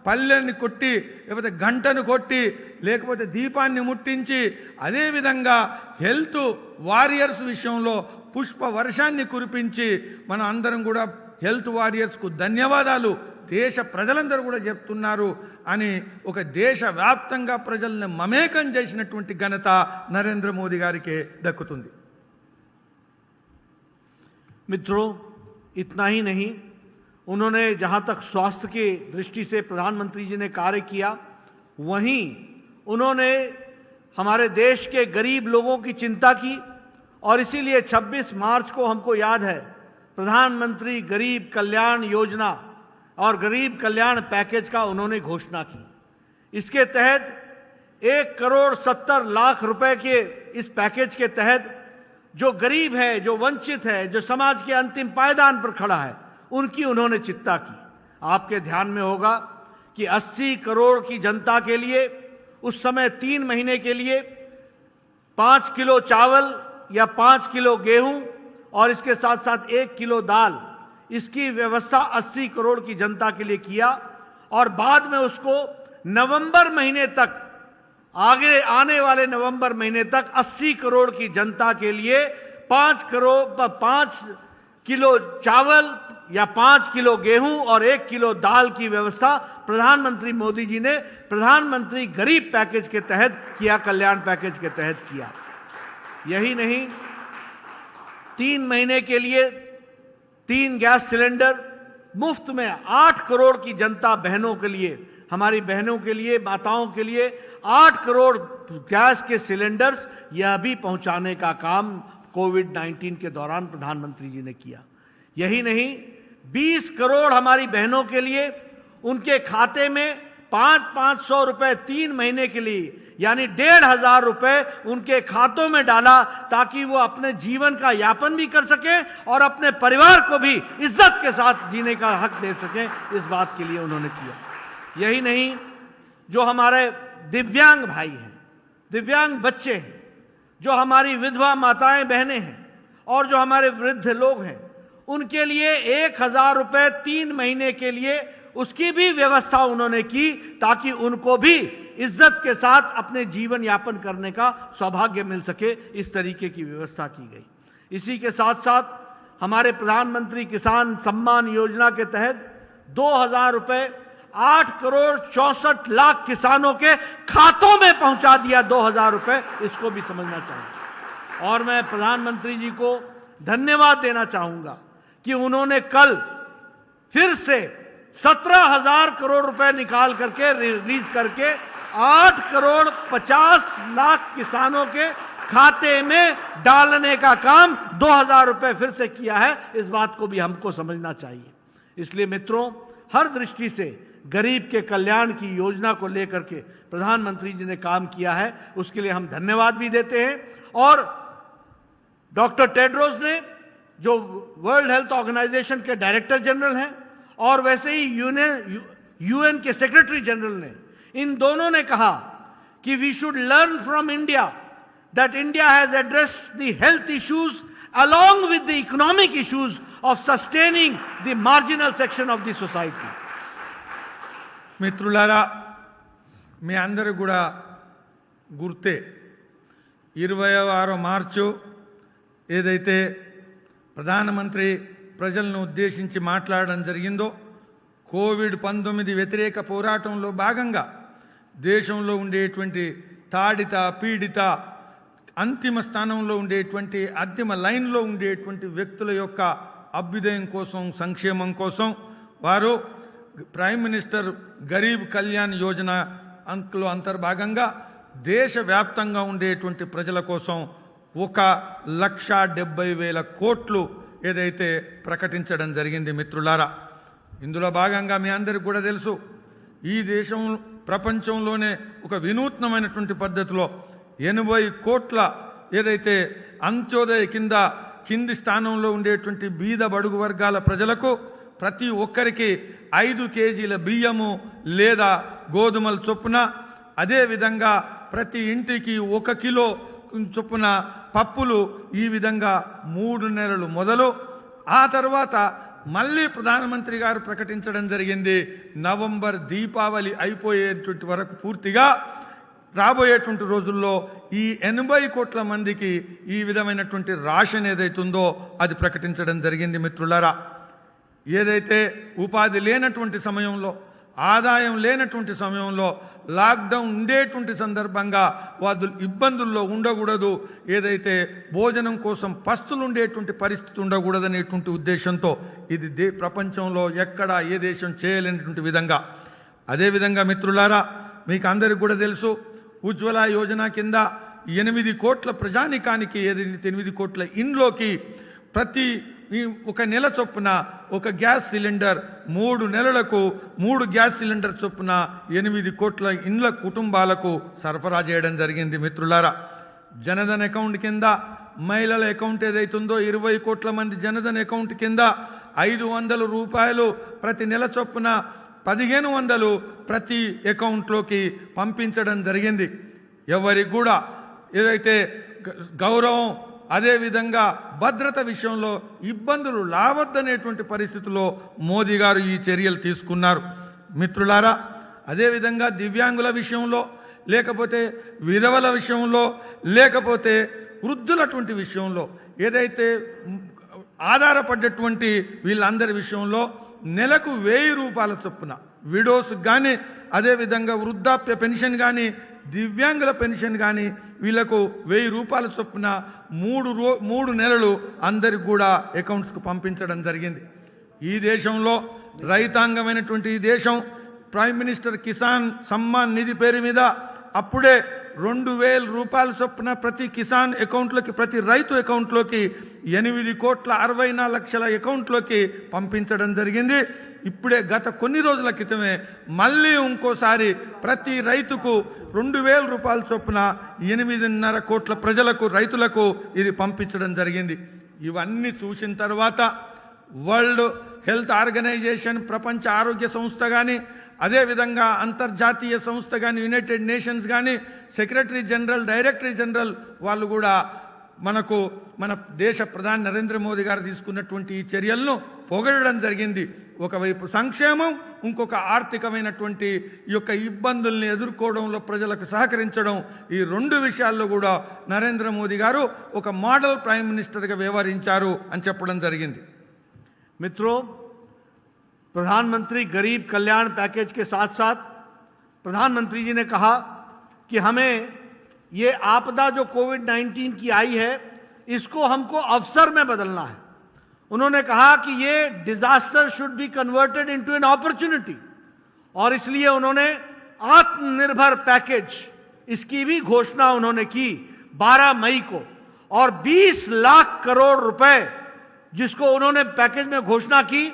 పల్లెల్ని కొట్టి లేకపోతే గంటను కొట్టి లేకపోతే దీపాన్ని ముట్టించి అదేవిధంగా హెల్త్ వారియర్స్ విషయంలో పుష్ప వర్షాన్ని కురిపించి మన అందరం కూడా హెల్త్ వారియర్స్కు ధన్యవాదాలు దేశ ప్రజలందరూ కూడా చెప్తున్నారు అని ఒక దేశవ్యాప్తంగా ప్రజల్ని మమేకం చేసినటువంటి ఘనత నరేంద్ర మోదీ గారికి దక్కుతుంది. मित्रों, इतना ही नहीं, उन्होंने जहां तक स्वास्थ्य की दृष्टि से प्रधानमंत्री जी ने कार्य किया, वहीं उन्होंने हमारे देश के गरीब लोगों की चिंता की और इसीलिए 26 मार्च को हमको याद है प्रधानमंत्री गरीब कल्याण योजना और गरीब कल्याण पैकेज का उन्होंने घोषणा की। इसके तहत 1,70,00,000 रुपए के इस पैकेज के तहत जो गरीब है, जो वंचित है, जो समाज के अंतिम पायदान पर खड़ा है, उनकी उन्होंने चिंता की। आपके ध्यान में होगा कि 80 करोड़ की जनता के लिए उस समय 3 महीने के लिए 5 किलो चावल या 5 किलो गेहूं और इसके साथ साथ 1 किलो दाल, इसकी व्यवस्था 80 करोड़ की जनता के लिए किया और बाद में उसको नवंबर महीने तक, आगे आने वाले नवंबर महीने तक 80 करोड़ की जनता के लिए 5 किलो चावल या 5 किलो गेहूं और 1 किलो दाल की व्यवस्था प्रधानमंत्री मोदी जी ने प्रधानमंत्री गरीब पैकेज के तहत किया, कल्याण पैकेज के तहत किया। यही नहीं, 3 महीने के लिए 3 गैस सिलेंडर मुफ्त में 8 करोड़ की जनता बहनों के लिए, हमारी बहनों के लिए, माताओं के लिए 8 करोड़ गैस के सिलेंडर्स यह भी पहुंचाने का काम कोविड-19 के दौरान प्रधानमंत्री जी ने किया। यही नहीं, 20 करोड़ हमारी बहनों के लिए उनके खाते में 500 रुपए 3 महीने के लिए यानी 1,500 रुपए उनके खातों में डाला ताकि वो अपने जीवन का यापन भी कर सके और अपने परिवार को भी इज्जत के साथ जीने का हक दे सके। इस बात के लिए उन्होंने किया। यही नहीं, जो हमारे दिव्यांग भाई हैं, दिव्यांग बच्चे हैं, जो हमारी विधवा माताएं बहनें हैं और जो हमारे वृद्ध लोग हैं, उनके लिए 1,000 रुपए 3 महीने के लिए उसकी भी व्यवस्था उन्होंने की ताकि उनको भी इज्जत के साथ अपने जीवन यापन करने का सौभाग्य मिल सके। इस तरीके की व्यवस्था की गई। इसी के साथ साथ हमारे प्रधानमंत्री किसान सम्मान योजना के तहत 2,000 रुपए 8 करोड़ 64 लाख किसानों के खातों में पहुंचा दिया। 2,000 रुपए, इसको भी समझना चाहिए। और मैं प्रधानमंत्री जी को धन्यवाद देना चाहूंगा कि उन्होंने कल फिर से 17,000 करोड़ रुपए निकाल करके रिलीज करके 8 करोड़ 50 लाख किसानों के खाते में डालने का काम 2,000 रुपए फिर से किया है। इस बात को भी हमको समझना चाहिए। इसलिए मित्रों, हर दृष्टि से गरीब के कल्याण की योजना को लेकर के प्रधानमंत्री जी ने काम किया है, उसके लिए हम धन्यवाद भी देते हैं। और डॉक्टर टेड्रोस ने, जो वर्ल्ड हेल्थ ऑर्गेनाइजेशन के डायरेक्टर जनरल हैं, और वैसे ही यूएन के सेक्रेटरी जनरल ने, इन दोनों ने कहा कि we should learn from India that India has addressed the health issues along with the economic issues of sustaining the marginal section of the society. మిత్రులారా, మీ అందరూ కూడా గుర్తే 26 మార్చు ఏదైతే ప్రధానమంత్రి ప్రజలను ఉద్దేశించి మాట్లాడడం జరిగిందో, కోవిడ్-19 వ్యతిరేక పోరాటంలో భాగంగా దేశంలో ఉండేటువంటి తాడిత పీడిత అంతిమ స్థానంలో ఉండేటువంటి అంతిమ లైన్లో ఉండేటువంటి వ్యక్తుల యొక్క అభ్యుదయం కోసం, సంక్షేమం కోసం వారు ప్రైమ్ మినిస్టర్ గరీబ్ కళ్యాణ్ యోజన అంకులో అంతర్భాగంగా దేశవ్యాప్తంగా ఉండేటువంటి ప్రజల కోసం 1,70,000 కోట్లు ఏదైతే ప్రకటించడం జరిగింది. మిత్రులారా, ఇందులో భాగంగా మీ అందరికీ కూడా తెలుసు, ఈ దేశం ప్రపంచంలోనే ఒక వినూత్నమైనటువంటి పద్ధతిలో 80 కోట్ల ఏదైతే అంత్యోదయ కింది స్థానంలో ఉండేటువంటి బీద బడుగు వర్గాల ప్రజలకు ప్రతి ఒక్కరికి 5 కేజీల బియ్యము లేదా గోధుమల చొప్పున, అదేవిధంగా ప్రతి ఇంటికి 1 కిలో చొప్పున పప్పులు, ఈ విధంగా 3 నెలలు మొదలు ఆ తర్వాత మళ్ళీ ప్రధానమంత్రి గారు ప్రకటించడం జరిగింది నవంబర్ దీపావళి అయిపోయేటువంటి వరకు పూర్తిగా రాబోయేటువంటి రోజుల్లో ఈ 80 కోట్ల మందికి ఈ విధమైనటువంటి రేషన్ ఏదైతుందో అది ప్రకటించడం జరిగింది. మిత్రులారా, ఏదైతే ఉపాధి లేనటువంటి సమయంలో, ఆదాయం లేనటువంటి సమయంలో, లాక్డౌన్ ఉండేటువంటి సందర్భంగా వాళ్ళు ఇబ్బందుల్లో ఉండకూడదు, ఏదైతే భోజనం కోసం పస్తులు ఉండేటువంటి పరిస్థితి ఉండకూడదనేటువంటి ఉద్దేశంతో ఇది ప్రపంచంలో ఎక్కడ ఏ దేశం చేయలేనటువంటి విధంగా. అదేవిధంగా మిత్రులారా, మీకు అందరికీ కూడా తెలుసు, ఉజ్వల యోజన కింద 8 కోట్ల ప్రజానికానికి, 8 కోట్ల ఇండ్లోకి ప్రతి 1 నెల చొప్పున 1 గ్యాస్ సిలిండర్, 3 నెలలకు 3 గ్యాస్ సిలిండర్ చొప్పున 8 కోట్ల ఇండ్ల కుటుంబాలకు సరఫరా చేయడం జరిగింది. మిత్రులారా, జనధన్ అకౌంట్ కింద మహిళల అకౌంట్ ఏదైతుందో 20 కోట్ల మంది జనధన్ అకౌంట్ కింద 500 రూపాయలు ప్రతి నెల చొప్పున 1500 ప్రతి అకౌంట్లోకి పంపించడం జరిగింది. ఎవరికి కూడా ఏదైతే గౌరవం, అదేవిధంగా భద్రత విషయంలో ఇబ్బందులు రావద్దనేటువంటి పరిస్థితుల్లో మోదీ గారు ఈ చర్యలు తీసుకున్నారు. మిత్రులారా, అదేవిధంగా దివ్యాంగుల విషయంలో, లేకపోతే విధవల విషయంలో, లేకపోతే వృద్ధులటువంటి విషయంలో, ఏదైతే ఆధారపడ్డటువంటి వీళ్ళందరి విషయంలో నెలకు 1000 రూపాయల చొప్పున విడోస్కి కానీ, అదేవిధంగా వృద్ధాప్య పెన్షన్ కానీ, దివ్యాంగుల పెన్షన్ కానీ వీళ్లకు 1000 రూపాయల చొప్పున 3 నెలలు అందరికి కూడా అకౌంట్స్కు పంపించడం జరిగింది. ఈ దేశంలో రైతాంగమైనటువంటి ఈ దేశం ప్రైమ్ మినిస్టర్ కిసాన్ సమ్మాన్ నిధి పేరు మీద అప్పుడే 2000 రూపాయల చొప్పున ప్రతి కిసాన్ అకౌంట్లోకి, ప్రతి రైతు అకౌంట్లోకి 8,64 లక్షల అకౌంట్లోకి పంపించడం జరిగింది. ఇప్పుడే గత కొన్ని రోజుల క్రితమే మళ్ళీ ఇంకోసారి ప్రతి రైతుకు 2000 రూపాయల చొప్పున 8.5 కోట్ల ప్రజలకు, రైతులకు ఇది పంపించడం జరిగింది. ఇవన్నీ చూసిన తర్వాత వరల్డ్ హెల్త్ ఆర్గనైజేషన్, ప్రపంచ ఆరోగ్య సంస్థ కానీ, అదేవిధంగా అంతర్జాతీయ సంస్థ కానీ, యునైటెడ్ నేషన్స్ కానీ, సెక్రటరీ జనరల్, డైరెక్టరీ జనరల్ వాళ్ళు కూడా మన దేశ ప్రధాని నరేంద్ర మోదీ గారు తీసుకున్నటువంటి ఈ చర్యలను పొగడడం జరిగింది. ఒకవైపు సంక్షేమం, ఇంకొక ఆర్థికమైనటువంటి ఈ యొక్క ఇబ్బందుల్ని ఎదుర్కోవడంలో ప్రజలకు సహకరించడం, ఈ 2 విషయాల్లో కూడా నరేంద్ర మోదీ గారు ఒక మోడల్ ప్రైమ్ మినిస్టర్గా వ్యవహరించారు అని చెప్పడం జరిగింది. मित्रों, प्रधानमंत्री गरीब कल्याण पैकेज के साथ साथ प्रधानमंत्री जी ने कहा कि हमें ये आपदा जो कोविड-19 की आई है, इसको हमको अवसर में बदलना है. उन्होंने कहा कि ये disaster should be converted into an opportunity, और इसलिए उन्होंने आत्मनिर्भर पैकेज, इसकी भी घोषणा उन्होंने की 12 मई को, और 20 लाख करोड़ रुपए जिसको उन्होंने पैकेज में घोषणा की,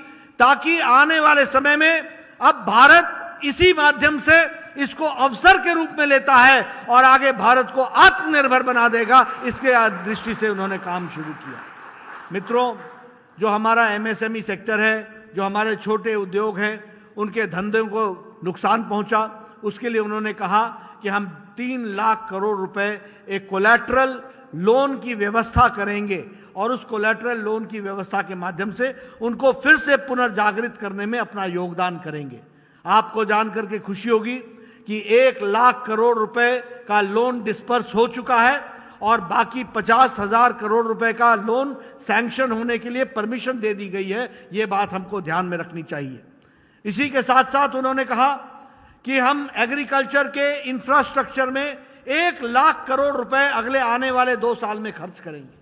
ताकि आने वाले समय में अब भारत इसी माध्यम से इसको अवसर के रूप में लेता है और आगे भारत को आत्मनिर्भर बना देगा, इसके दृष्टि से उन्होंने काम शुरू किया. मित्रों, जो हमारा एमएसएमई सेक्टर है, जो हमारे छोटे उद्योग हैं, उनके धंधों को नुकसान पहुंचा, उसके लिए उन्होंने कहा कि हम 3 लाख करोड़ रुपए एक कोलैटरल लोन की व्यवस्था करेंगे, और उस कोलैटरल लोन की व्यवस्था के माध्यम से उनको फिर से पुनर्जागृत करने में अपना योगदान करेंगे. आपको जानकर के खुशी होगी कि 1 लाख करोड़ रुपए का लोन डिस्पर्स हो चुका है, और बाकी 50,000 करोड़ रुपए का लोन सैंक्शन होने के लिए परमिशन दे दी गई है. ये बात हमको ध्यान में रखनी चाहिए. इसी के साथ साथ उन्होंने कहा कि हम एग्रीकल्चर के इंफ्रास्ट्रक्चर में 1 लाख करोड़ रुपए अगले आने वाले 2 साल में खर्च करेंगे.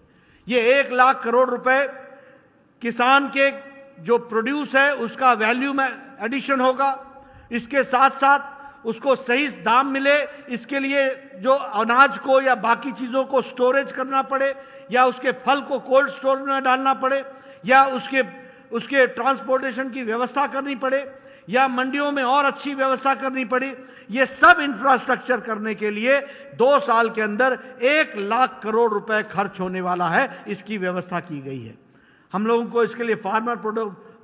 ये 1 लाख करोड़ रुपए किसान के जो प्रोड्यूस है उसका वैल्यू में एडिशन होगा. इसके साथ साथ उसको सही दाम मिले, इसके लिए जो अनाज को या बाकी चीज़ों को स्टोरेज करना पड़े, या उसके फल को कोल्ड स्टोर में डालना पड़े, या उसके ट्रांसपोर्टेशन की व्यवस्था करनी पड़े, या मंडियों में और अच्छी व्यवस्था करनी पड़ी, ये सब इंफ्रास्ट्रक्चर करने के लिए 2 साल के अंदर 1 लाख करोड़ रुपए खर्च होने वाला है। इसकी व्यवस्था की गई है। हम लोगों को इसके लिए फार्मर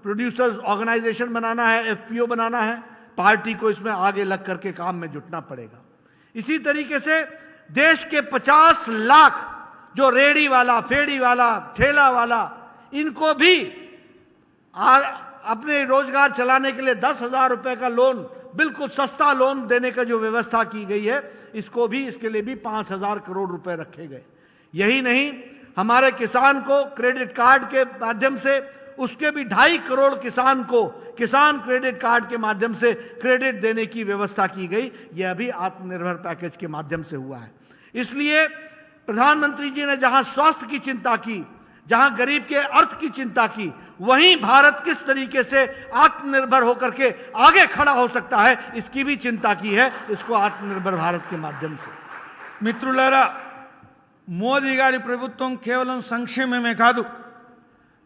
प्रोड्यूसर्स ऑर्गेनाइजेशन बनाना है, FPO बनाना है। पार्टी को इसमें आगे लग करके काम में जुटना पड़ेगा। इसी तरीके से देश के 50 लाख जो रेडी वाला, फेड़ी वाला, ठेला वाला, इनको भी अपने रोजगार चलाने के लिए 10,000 रुपए का लोन, बिल्कुल सस्ता लोन देने का जो व्यवस्था की गई है, इसके लिए भी 5,000 करोड़ रुपए रखे गए। यही नहीं, हमारे किसान को क्रेडिट कार्ड के माध्यम से, उसके भी 2.5 करोड़ किसान को किसान क्रेडिट कार्ड के माध्यम से क्रेडिट देने की व्यवस्था की गई। यह भी आत्मनिर्भर पैकेज के माध्यम से हुआ है। इसलिए प्रधानमंत्री जी ने जहां स्वास्थ्य की चिंता की, जहां गरीब के अर्थ की चिंता की, वहीं भारत किस तरीके से आत्मनिर्भर होकर के आगे खड़ा हो सकता है, इसकी भी चिंता की है, इसको आत्मनिर्भर भारत के माध्यम से। మిత్రులారా, మోదీ గారి ప్రభుత్వం కేవలం సంక్షేమమే కాదు,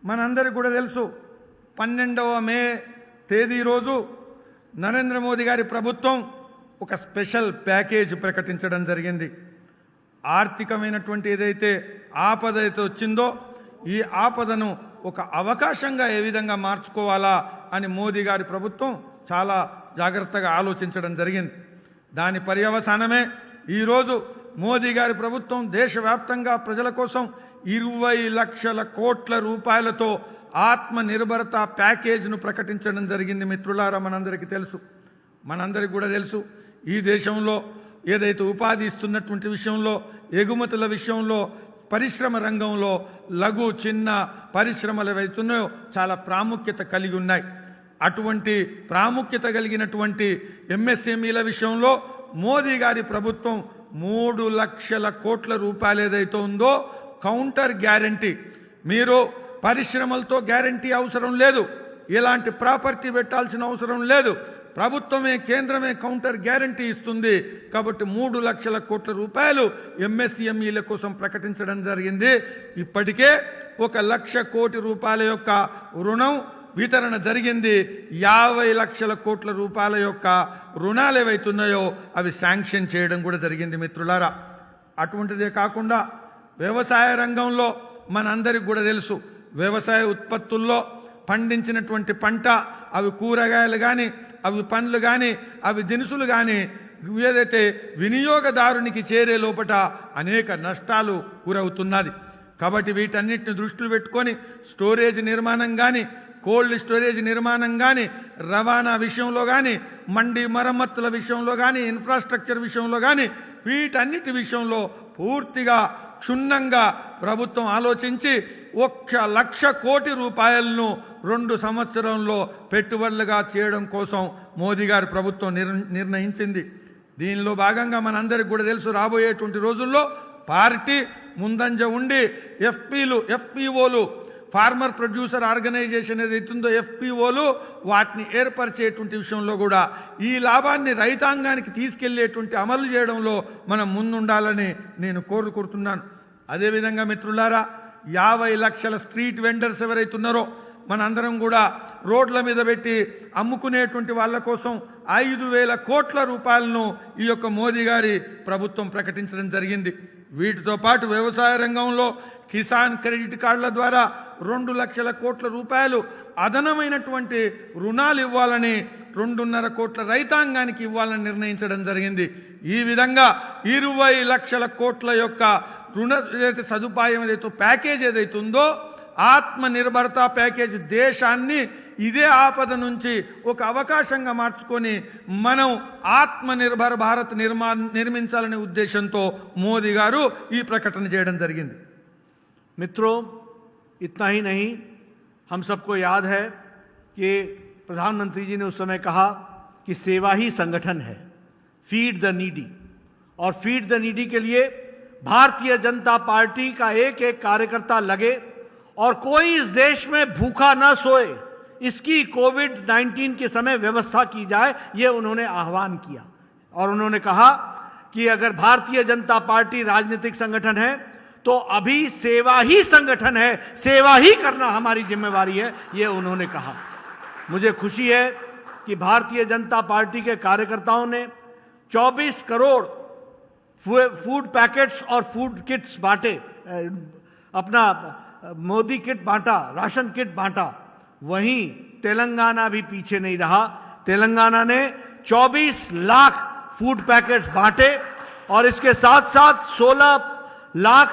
మనందరికీ కూడా తెలుసు 12వ మే తేదీ రోజు నరేంద్ర మోదీ గారి ప్రభుత్వం ఒక స్పెషల్ ప్యాకేజ్ ప్రకటించడం జరిగింది. ఆర్థికమైనటువంటి ఏదైతే ఆపద అయితే వచ్చిందో, ఈ ఆపదను ఒక అవకాశంగా ఏ విధంగా మార్చుకోవాలా అని మోదీ గారి ప్రభుత్వం చాలా జాగ్రత్తగా ఆలోచించడం జరిగింది. దాని పర్యవసానమే ఈరోజు మోదీ గారి ప్రభుత్వం దేశవ్యాప్తంగా ప్రజల కోసం 20 లక్షల కోట్ల రూపాయలతో ఆత్మనిర్భరత ప్యాకేజ్ను ప్రకటించడం జరిగింది. మిత్రులారా, మనందరికీ తెలుసు, మనందరికీ కూడా తెలుసు, ఈ దేశంలో ఏదైతే ఉపాధి ఇస్తున్నటువంటి విషయంలో, ఎగుమతుల విషయంలో, పరిశ్రమ రంగంలో లఘు చిన్న పరిశ్రమలు ఏవైతున్నాయో చాలా ప్రాముఖ్యత కలిగి ఉన్నాయి. అటువంటి ప్రాముఖ్యత కలిగినటువంటి MSMEల విషయంలో మోదీ గారి ప్రభుత్వం 3 లక్షల కోట్ల రూపాయలు ఏదైతే ఉందో కౌంటర్ గ్యారంటీ, మీరు పరిశ్రమలతో గ్యారంటీ అవసరం లేదు, ఎలాంటి ప్రాపర్టీ పెట్టాల్సిన అవసరం లేదు, ప్రభుత్వమే కేంద్రమే కౌంటర్ గ్యారంటీ ఇస్తుంది. కాబట్టి 3 లక్షల కోట్ల రూపాయలు MSMEల కోసం ప్రకటించడం జరిగింది. ఇప్పటికే 1 లక్ష కోటి రూపాయల యొక్క రుణం వితరణ జరిగింది. 50 లక్షల కోట్ల రూపాయల యొక్క రుణాలు ఏవైతున్నాయో అవి శాంక్షన్ చేయడం కూడా జరిగింది. మిత్రులారా, అటువంటిదే కాకుండా వ్యవసాయ రంగంలో మనందరికి కూడా తెలుసు, వ్యవసాయ ఉత్పత్తుల్లో పండించినటువంటి పంట, అవి కూరగాయలు కానీ, అవి పండ్లు కానీ, అవి దినుసులు కానీ, ఏదైతే వినియోగదారునికి చేరే లోపట అనేక నష్టాలు గురవుతున్నది. కాబట్టి వీటన్నిటిని దృష్టిలో పెట్టుకొని స్టోరేజ్ నిర్మాణం కానీ, కోల్డ్ స్టోరేజ్ నిర్మాణం కానీ, రవాణా విషయంలో కానీ, మండి మరమ్మతుల విషయంలో కానీ, ఇన్ఫ్రాస్ట్రక్చర్ విషయంలో కానీ, వీటన్నిటి విషయంలో పూర్తిగా క్షుణ్ణంగా ప్రభుత్వం ఆలోచించి 1 లక్ష కోటి రూపాయలను 2 సంవత్సరంలో పెట్టుబడులుగా చేయడం కోసం మోదీ గారి ప్రభుత్వం నిర్ణయించింది. దీనిలో భాగంగా మనందరికీ కూడా తెలుసు, రాబోయేటువంటి రోజుల్లో పార్టీ ముందంజ ఉండి FPOలు, ఫార్మర్ ప్రొడ్యూసర్ ఆర్గనైజేషన్ ఏదైతుందో FPOలు, వాటిని ఏర్పరిచేటువంటి విషయంలో కూడా ఈ లాభాన్ని రైతాంగానికి తీసుకెళ్లేటువంటి అమలు చేయడంలో మనం ముందుండాలని నేను కోరుకుంటున్నాను. అదేవిధంగా మిత్రులారా, 50 లక్షల స్ట్రీట్ వెండర్స్ ఎవరైతున్నారో మనందరం కూడా రోడ్ల మీద పెట్టి అమ్ముకునేటువంటి వాళ్ళ కోసం 5,000 కోట్ల రూపాయలను ఈ యొక్క మోదీ గారి ప్రభుత్వం ప్రకటించడం జరిగింది. వీటితో పాటు వ్యవసాయ రంగంలో కిసాన్ క్రెడిట్ కార్డుల ద్వారా 2 లక్షల కోట్ల రూపాయలు అదనమైనటువంటి రుణాలు ఇవ్వాలని, 2.5 కోట్ల రైతాంగానికి ఇవ్వాలని నిర్ణయించడం జరిగింది. ఈ విధంగా 20 లక్షల కోట్ల యొక్క రుణ ఏదైతే సదుపాయం ఏదైతే ప్యాకేజ్ ఏదైతే ఉందో, ఆత్మనిర్భరత ప్యాకేజ్ దేశాన్ని ఇదే ఆపద నుంచి ఒక అవకాశంగా మార్చుకొని మనం ఆత్మనిర్భర్ భారత్ నిర్మించాలనే ఉద్దేశంతో మోదీ గారు ఈ ప్రకటన చేయడం జరిగింది. मित्रों, इतना ही नहीं, हम सबको याद है कि प्रधानमंत्री जी ने उस समय कहा कि सेवा ही संगठन है, फीड द नीडी, और फीड द नीडी के लिए भारतीय जनता पार्टी का एक एक कार्यकर्ता लगे और कोई इस देश में भूखा न सोए, इसकी कोविड-19 के समय व्यवस्था की जाए, ये उन्होंने आह्वान किया। और उन्होंने कहा कि अगर भारतीय जनता पार्टी राजनीतिक संगठन है तो अभी सेवा ही संगठन है, सेवा ही करना हमारी जिम्मेवारी है, ये उन्होंने कहा। मुझे खुशी है कि भारतीय जनता पार्टी के कार्यकर्ताओं ने 24 करोड़ फूड पैकेट्स और फूड किट्स बांटे, अपना मोदी किट बांटा, राशन किट बांटा। वहीं तेलंगाना भी पीछे नहीं रहा। तेलंगाना ने 24 लाख फूड पैकेट्स बांटे और इसके साथ साथ 16 लाख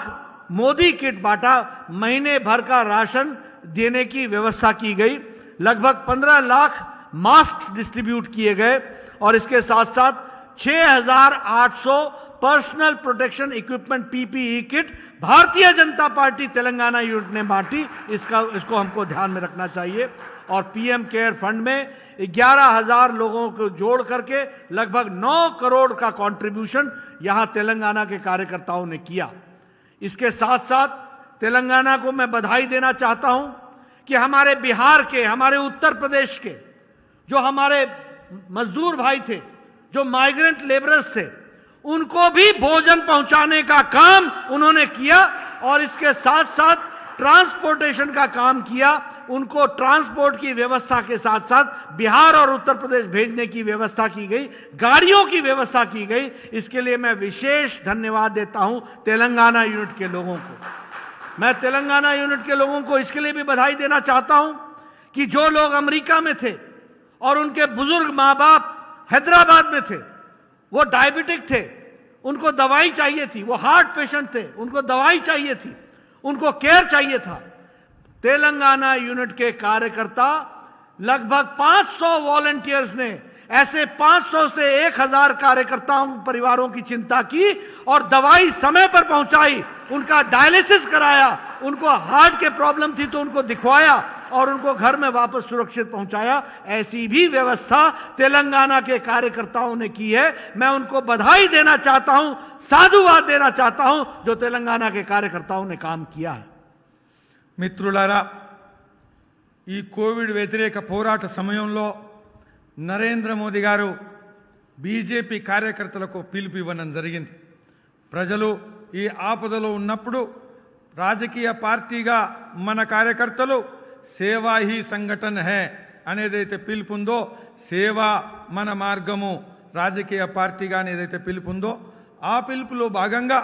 मोदी किट बांटा। महीने भर का राशन देने की व्यवस्था की गई। लगभग 15 लाख मास्क डिस्ट्रीब्यूट किए गए और इसके साथ साथ 6,800 personal protection equipment PPE kit Bharatiya Janata party Telangana unit ने बांटी। इसको हमको ध्यान में रखना चाहिए। और पीएम केयर फंड में 11,000 लोगों को जोड़ करके लगभग 9 करोड़ का कंट्रीब्यूशन यहां तेलंगाना के कार्यकर्ताओं ने किया। इसके साथ साथ तेलंगाना को मैं बधाई देना चाहता हूं कि हमारे बिहार के, हमारे उत्तर प्रदेश के जो हमारे मजदूर भाई थे, जो माइग्रेंट लेबरर्स थे, उनको भी भोजन पहुंचाने का काम उन्होंने किया और इसके साथ साथ ट्रांसपोर्टेशन का काम किया। उनको ट्रांसपोर्ट की व्यवस्था के साथ साथ बिहार और उत्तर प्रदेश भेजने की व्यवस्था की गई, गाड़ियों की व्यवस्था की गई। इसके लिए मैं विशेष धन्यवाद देता हूं तेलंगाना यूनिट के लोगों को। मैं तेलंगाना यूनिट के लोगों को इसके लिए भी बधाई देना चाहता हूं कि जो लोग अमेरिका में थे और उनके बुजुर्ग माँ बाप हैदराबाद में थे, वो डायबिटिक थे, उनको दवाई चाहिए थी, वो हार्ट पेशेंट थे, उनको दवाई चाहिए थी, उनको केयर चाहिए था। तेलंगाना यूनिट के कार्यकर्ता लगभग 500 वॉलंटियर्स ने ऐसे 500 से 1,000 कार्यकर्ताओं परिवारों की चिंता की और दवाई समय पर पहुंचाई, उनका डायलिसिस कराया, उनको हार्ट के प्रॉब्लम थी तो उनको दिखवाया और उनको घर में वापस सुरक्षित पहुंचाया। ऐसी भी व्यवस्था तेलंगाना के कार्यकर्ताओं ने की है। मैं उनको बधाई देना चाहता हूं, साधुवाद देना चाहता हूं जो तेलंगाना के कार्यकर्ताओं ने काम किया है। మిత్రులారా, ఈ కోవిడ్ వ్యతిరేక పోరాట సమయంలో నరేంద్ర మోదీ గారు బీజేపీ కార్యకర్తలకు పిలుపు ఇవ్వడం జరిగింది. ప్రజలు ఈ ఆపదలో ఉన్నప్పుడు రాజకీయ పార్టీగా మన కార్యకర్తలు సేవా హీ సంఘటన హై అనేదైతే పిలుపుందో, సేవా మన మార్గము రాజకీయ పార్టీగా అనేదైతే పిలుపుందో, ఆ పిలుపులో భాగంగా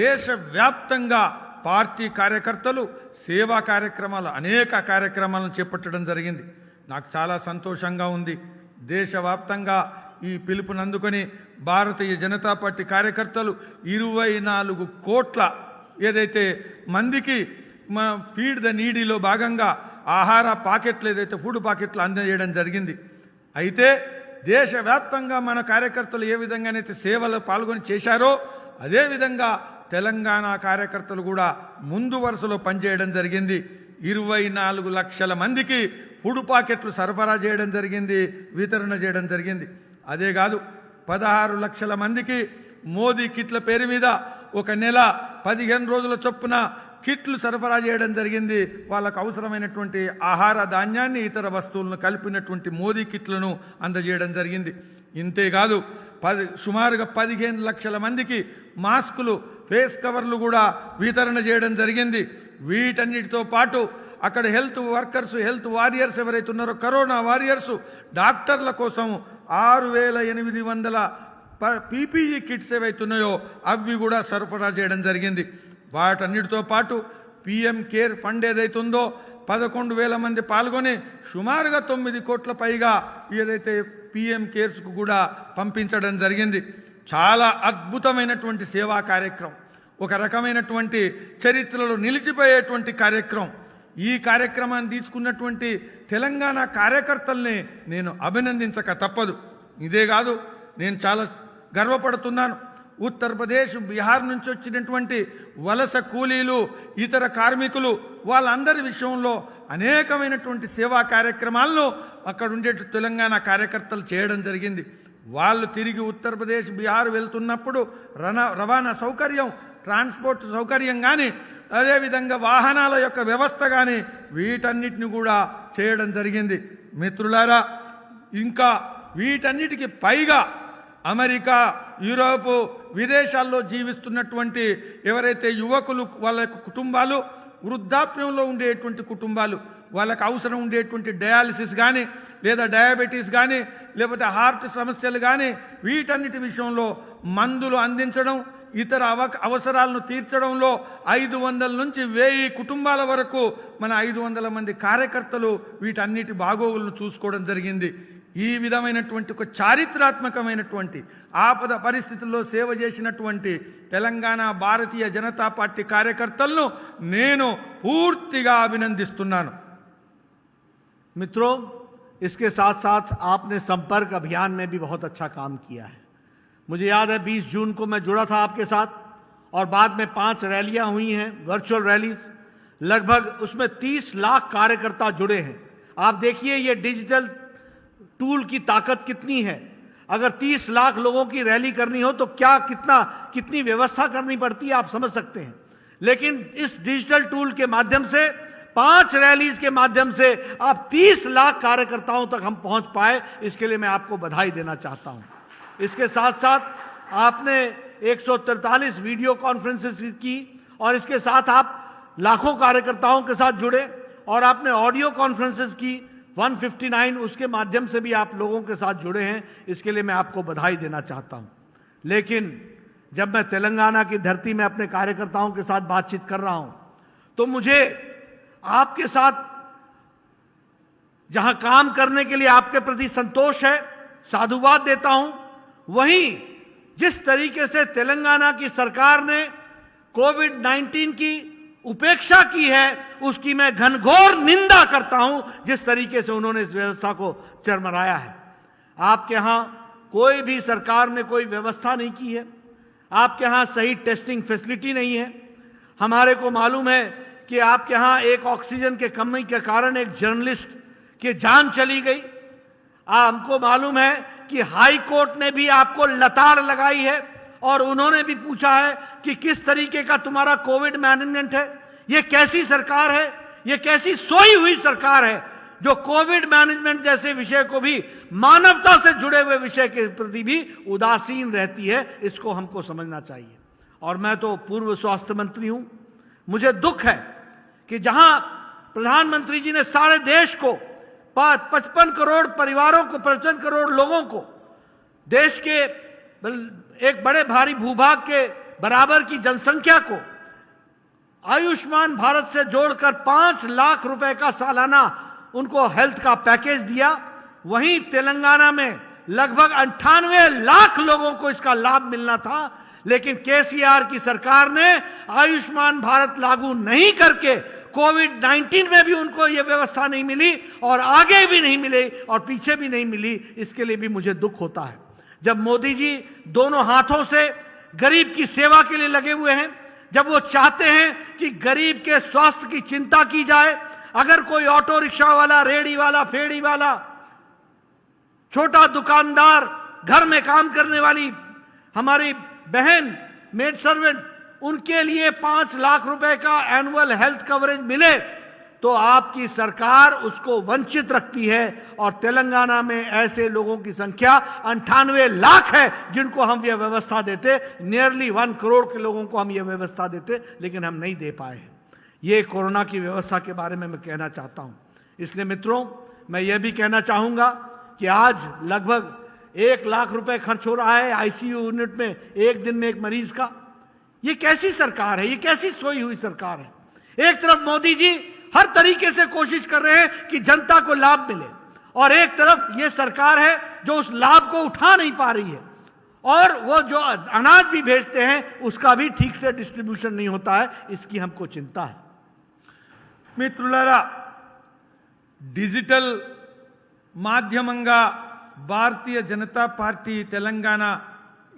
దేశవ్యాప్తంగా పార్టీ కార్యకర్తలు సేవా కార్యక్రమాలు, అనేక కార్యక్రమాలను చేపట్టడం జరిగింది. నాకు చాలా సంతోషంగా ఉంది. దేశవ్యాప్తంగా ఈ పిలుపుని అందుకొని భారతీయ జనతా పార్టీ కార్యకర్తలు 24 కోట్ల ఏదైతే మందికి ఫీడ్ ద నీడీలో భాగంగా ఆహార పాకెట్లు, ఏదైతే ఫుడ్ పాకెట్లు అందజేయడం జరిగింది. అయితే దేశవ్యాప్తంగా మన కార్యకర్తలు ఏ విధంగానైతే సేవలో పాల్గొని చేశారో అదేవిధంగా తెలంగాణ కార్యకర్తలు కూడా ముందు వరుసలో పనిచేయడం జరిగింది. 24 లక్షల మందికి ఫుడ్ పాకెట్లు సరఫరా చేయడం జరిగింది, వితరణ చేయడం జరిగింది. అదే కాదు, 16 లక్షల మందికి మోదీ కిట్ల పేరు మీద ఒక నెల 15 రోజుల చొప్పున కిట్లు సరఫరా చేయడం జరిగింది. వాళ్ళకు అవసరమైనటువంటి ఆహార ధాన్యాన్ని, ఇతర వస్తువులను కలిపినటువంటి మోదీ కిట్లను అందజేయడం జరిగింది. ఇంతేకాదు సుమారుగా 15 లక్షల మందికి మాస్కులు, ఫేస్ కవర్లు కూడా వితరణ చేయడం జరిగింది. వీటన్నిటితో పాటు అక్కడ హెల్త్ వర్కర్స్, హెల్త్ వారియర్స్ ఎవరైతే ఉన్నారో, కరోనా వారియర్స్, డాక్టర్ల కోసం 6,800 పీపీఈ కిట్స్ ఏవైతే ఉన్నాయో అవి కూడా సరఫరా చేయడం జరిగింది. వాటన్నిటితో పాటు పీఎం కేర్ ఫండ్ ఏదైతే ఉందో 11,000 మంది పాల్గొని సుమారుగా 9 కోట్ల పైగా ఏదైతే పీఎం కేర్స్కు కూడా పంపించడం జరిగింది. చాలా అద్భుతమైనటువంటి సేవా కార్యక్రమం, ఒక రకమైనటువంటి చరిత్రలో నిలిచిపోయేటువంటి కార్యక్రమం. ఈ కార్యక్రమాన్ని తీసుకున్నటువంటి తెలంగాణ కార్యకర్తల్ని నేను అభినందించక తప్పదు. ఇదే కాదు, నేను చాలా గర్వపడుతున్నాను. ఉత్తరప్రదేశ్, బీహార్ నుంచి వచ్చినటువంటి వలస కూలీలు, ఇతర కార్మికులు, వాళ్ళందరి విషయంలో అనేకమైనటువంటి సేవా కార్యక్రమాలను అక్కడ ఉండే తెలంగాణ కార్యకర్తలు చేయడం జరిగింది. వాళ్ళు తిరిగి ఉత్తరప్రదేశ్, బీహార్ వెళ్తున్నప్పుడు రవాణా సౌకర్యం, ట్రాన్స్పోర్ట్ సౌకర్యం కానీ, అదేవిధంగా వాహనాల యొక్క వ్యవస్థ కానీ వీటన్నిటిని కూడా చేయడం జరిగింది. మిత్రులారా, ఇంకా వీటన్నిటికి పైగా అమెరికా, యూరోపు, విదేశాల్లో జీవిస్తున్నటువంటి ఎవరైతే యువకులు, వాళ్ళ యొక్క కుటుంబాలు, వృద్ధాప్యంలో ఉండేటువంటి కుటుంబాలు, వాళ్ళకి అవసరం ఉండేటువంటి డయాలిసిస్ కానీ లేదా డయాబెటీస్ కానీ లేకపోతే హార్ట్ సమస్యలు కానీ వీటన్నిటి విషయంలో మందులు అందించడం, ఇతర అవసరాలను తీర్చడంలో 500 నుంచి 1000 కుటుంబాల వరకు మన 500 మంది కార్యకర్తలు వీటన్నిటి బాగోగులను చూసుకోవడం జరిగింది. ఈ విధమైనటువంటి ఒక చారిత్రాత్మకమైనటువంటి ఆపద పరిస్థితుల్లో సేవ చేసినటువంటి తెలంగాణ భారతీయ జనతా పార్టీ కార్యకర్తలను నేను పూర్తిగా అభినందిస్తున్నాను. मित्रों, इसके साथ साथ आपने संपर्क अभियान में भी बहुत अच्छा काम किया है। मुझे याद है 20 जून को मैं जुड़ा था आपके साथ और बाद में 5 रैलियां हुई हैं, वर्चुअल रैलीज, लगभग उसमें 30 लाख कार्यकर्ता जुड़े हैं। आप देखिए ये डिजिटल टूल की ताकत कितनी है। अगर 30 लाख लोगों की रैली करनी हो तो क्या कितनी व्यवस्था करनी पड़ती है, आप समझ सकते हैं। लेकिन इस डिजिटल टूल के माध्यम से 5 रैलीज के माध्यम से आप 30 लाख कार्यकर्ताओं तक हम पहुंच पाए, इसके लिए मैं आपको बधाई देना चाहता हूं। इसके साथ साथ आपने 143 वीडियो कॉन्फ्रेंसेस की और इसके साथ आप लाखों कार्यकर्ताओं के साथ जुड़े और आपने ऑडियो कॉन्फ्रेंसेस की 159, उसके माध्यम से भी आप लोगों के साथ जुड़े हैं, इसके लिए मैं आपको बधाई देना चाहता हूं। लेकिन जब मैं तेलंगाना की धरती में अपने कार्यकर्ताओं के साथ बातचीत कर रहा हूं तो मुझे आपके साथ जहां काम करने के लिए आपके प्रति संतोष है, साधुवाद देता हूं, वहीं जिस तरीके से तेलंगाना की सरकार ने कोविड-19 की उपेक्षा की है उसकी मैं घनघोर निंदा करता हूं। जिस तरीके से उन्होंने इस व्यवस्था को चरमराया है, आपके यहां कोई भी सरकार ने कोई व्यवस्था नहीं की है, आपके यहां सही टेस्टिंग फैसिलिटी नहीं है। हमारे को मालूम है कि आपके यहां एक ऑक्सीजन के कमी के कारण एक जर्नलिस्ट की जान चली गई। हमको मालूम है कि हाई कोर्ट ने भी आपको लताड़ लगाई है और उन्होंने भी पूछा है कि किस तरीके का तुम्हारा कोविड मैनेजमेंट है। ये कैसी सरकार है, ये कैसी सोई हुई सरकार है जो कोविड मैनेजमेंट जैसे विषय को भी, मानवता से जुड़े हुए विषय के प्रति भी उदासीन रहती है। इसको हमको समझना चाहिए। और मैं तो पूर्व स्वास्थ्य मंत्री हूं, मुझे दुख है कि जहां प्रधानमंत्री जी ने सारे देश को 55 करोड़ परिवारों को, 55 करोड़ लोगों को, देश के एक बड़े भारी भूभाग के बराबर की जनसंख्या को आयुष्मान भारत से जोड़कर 5 लाख रुपए का सालाना उनको हेल्थ का पैकेज दिया, वहीं तेलंगाना में लगभग 98 लाख लोगों को इसका लाभ मिलना था। लेकिन केसीआर की सरकार ने आयुष्मान भारत लागू नहीं करके कोविड-19 में भी उनको यह व्यवस्था नहीं मिली और आगे भी नहीं मिली और पीछे भी नहीं मिली। इसके लिए भी मुझे दुख होता है। जब मोदी जी दोनों हाथों से गरीब की सेवा के लिए लगे हुए हैं, जब वो चाहते हैं कि गरीब के स्वास्थ्य की चिंता की जाए, अगर कोई ऑटो रिक्शा वाला, रेहड़ी वाला, फेड़ी वाला, छोटा दुकानदार, घर में काम करने वाली हमारी बहन, मेड सर्वेंट, उनके लिए 5 लाख रुपए का एनुअल हेल्थ कवरेज मिले तो आपकी सरकार उसको वंचित रखती है। और तेलंगाना में ऐसे लोगों की संख्या 98 लाख है जिनको हम यह व्यवस्था देते, नियरली 1 करोड़ के लोगों को हम यह व्यवस्था देते, लेकिन हम नहीं दे पाए हैं। ये कोरोना की व्यवस्था के बारे में मैं कहना चाहता हूं। इसलिए मित्रों, मैं यह भी कहना चाहूंगा कि आज लगभग 1 लाख रुपए खर्च हो रहा है आईसीयू यूनिट में एक दिन में एक मरीज का। ये कैसी सरकार है, ये कैसी सोई हुई सरकार है। एक तरफ मोदी जी हर तरीके से कोशिश कर रहे हैं कि जनता को लाभ मिले और एक तरफ ये सरकार है जो उस लाभ को उठा नहीं पा रही है और वो जो अनाज भी भेजते हैं उसका भी ठीक से डिस्ट्रीब्यूशन नहीं होता है। इसकी हमको चिंता है। మిత్రులారా, డిజిటల్ మాధ్యమంగా భారతీయ జనతా పార్టీ తెలంగాణ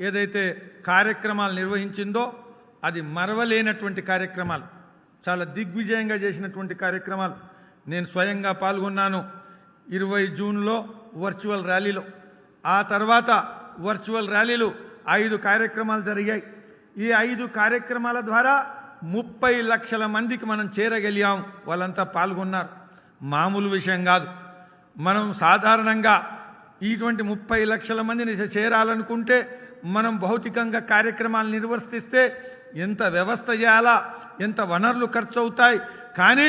ఏదైతే కార్యక్రమాలు నిర్వహించిందో అది మరవలేనటువంటి కార్యక్రమాలు, చాలా దిగ్విజయంగా చేసినటువంటి కార్యక్రమాలు. నేను స్వయంగా పాల్గొన్నాను 20 జూన్లో వర్చువల్ ర్యాలీలో. ఆ తర్వాత వర్చువల్ ర్యాలీలు 5 కార్యక్రమాలు జరిగాయి. ఈ 5 కార్యక్రమాల ద్వారా 30 లక్షల మందికి మనం చేరగలిగాం. వాళ్ళంతా పాల్గొన్నారు. మామూలు విషయం కాదు. మనం సాధారణంగా ఇటువంటి 30 లక్షల మందిని చేరాలనుకుంటే మనం భౌతికంగా కార్యక్రమాలు నిర్వర్తిస్తే ఎంత వ్యవస్థ చేయాలా, ఎంత వనరులు ఖర్చు అవుతాయి. కానీ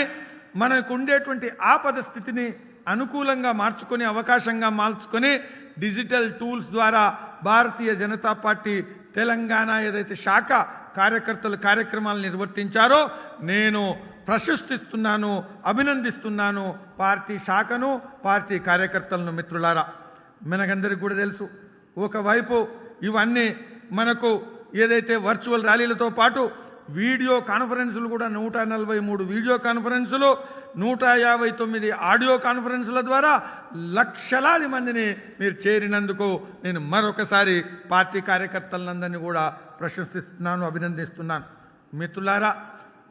మనకు ఉండేటువంటి ఆపద స్థితిని అనుకూలంగా మార్చుకొని అవకాశంగా మార్చుకొని డిజిటల్ టూల్స్ ద్వారా భారతీయ జనతా పార్టీ తెలంగాణ ఏదైతే శాఖ కార్యకర్తలు కార్యక్రమాలు నిర్వర్తించారో నేను ప్రశంసిస్తున్నాను, అభినందిస్తున్నాను పార్టీ శాఖను, పార్టీ కార్యకర్తలను. మిత్రులారా, మనకందరికీ కూడా తెలుసు, ఒకవైపు ఇవన్నీ మనకు ఏదైతే వర్చువల్ ర్యాలీలతో పాటు వీడియో కాన్ఫరెన్సులు కూడా 143 వీడియో కాన్ఫరెన్సులు, 159 ఆడియో కాన్ఫరెన్సుల ద్వారా లక్షలాది మందిని మీరు చేరినందుకు నేను మరొకసారి పార్టీ కార్యకర్తలందరినీ కూడా ప్రశంసిస్తున్నాను, అభినందిస్తున్నాను. మిత్రులారా,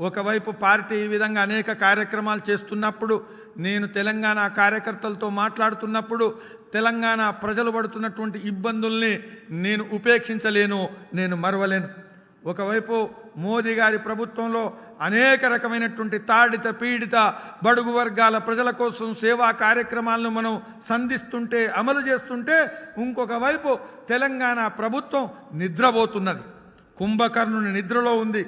ఒకవైపు పార్టీ ఈ విధంగా అనేక కార్యక్రమాలు చేస్తున్నప్పుడు, నేను తెలంగాణ కార్యకర్తలతో మాట్లాడుతున్నప్పుడు తెలంగాణ ప్రజలు పడుతున్నటువంటి ఇబ్బందుల్ని నేను ఉపేక్షించలేను, నేను మరవలేను. ఒకవైపు మోదీ గారి ప్రభుత్వంలో అనేక రకమైనటువంటి తాడిత పీడిత బడుగు వర్గాల ప్రజల కోసం సేవా కార్యక్రమాలను మనం సంధిస్తుంటే, అమలు చేస్తుంటే, ఇంకొక వైపు తెలంగాణ ప్రభుత్వం నిద్రపోతున్నది, కుంభకర్ణుని నిద్రలో ఉంది.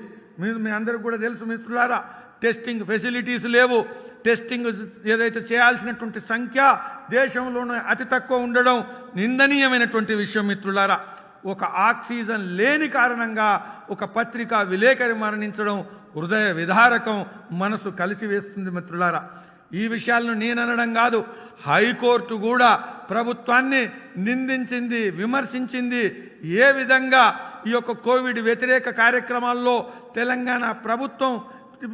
మీ అందరికీ కూడా తెలుసు మిత్రులారా, టెస్టింగ్ ఫెసిలిటీస్ లేవు. టెస్టింగ్ ఏదైతే చేయాల్సినటువంటి సంఖ్య దేశంలోనే అతి తక్కువ ఉండడం నిందనీయమైనటువంటి విషయం. మిత్రులారా, ఒక ఆక్సిజన్ లేని కారణంగా ఒక పత్రికా విలేకరి మరణించడం హృదయ విదారకం, మనసు కలిసివేస్తుంది. మిత్రులారా, ఈ విషయాలను నేను అనడం కాదు, హైకోర్టు కూడా ప్రభుత్వాన్ని నిందించింది, విమర్శించింది. ఏ విధంగా ఈ యొక్క కోవిడ్ వ్యతిరేక కార్యక్రమాల్లో తెలంగాణ ప్రభుత్వం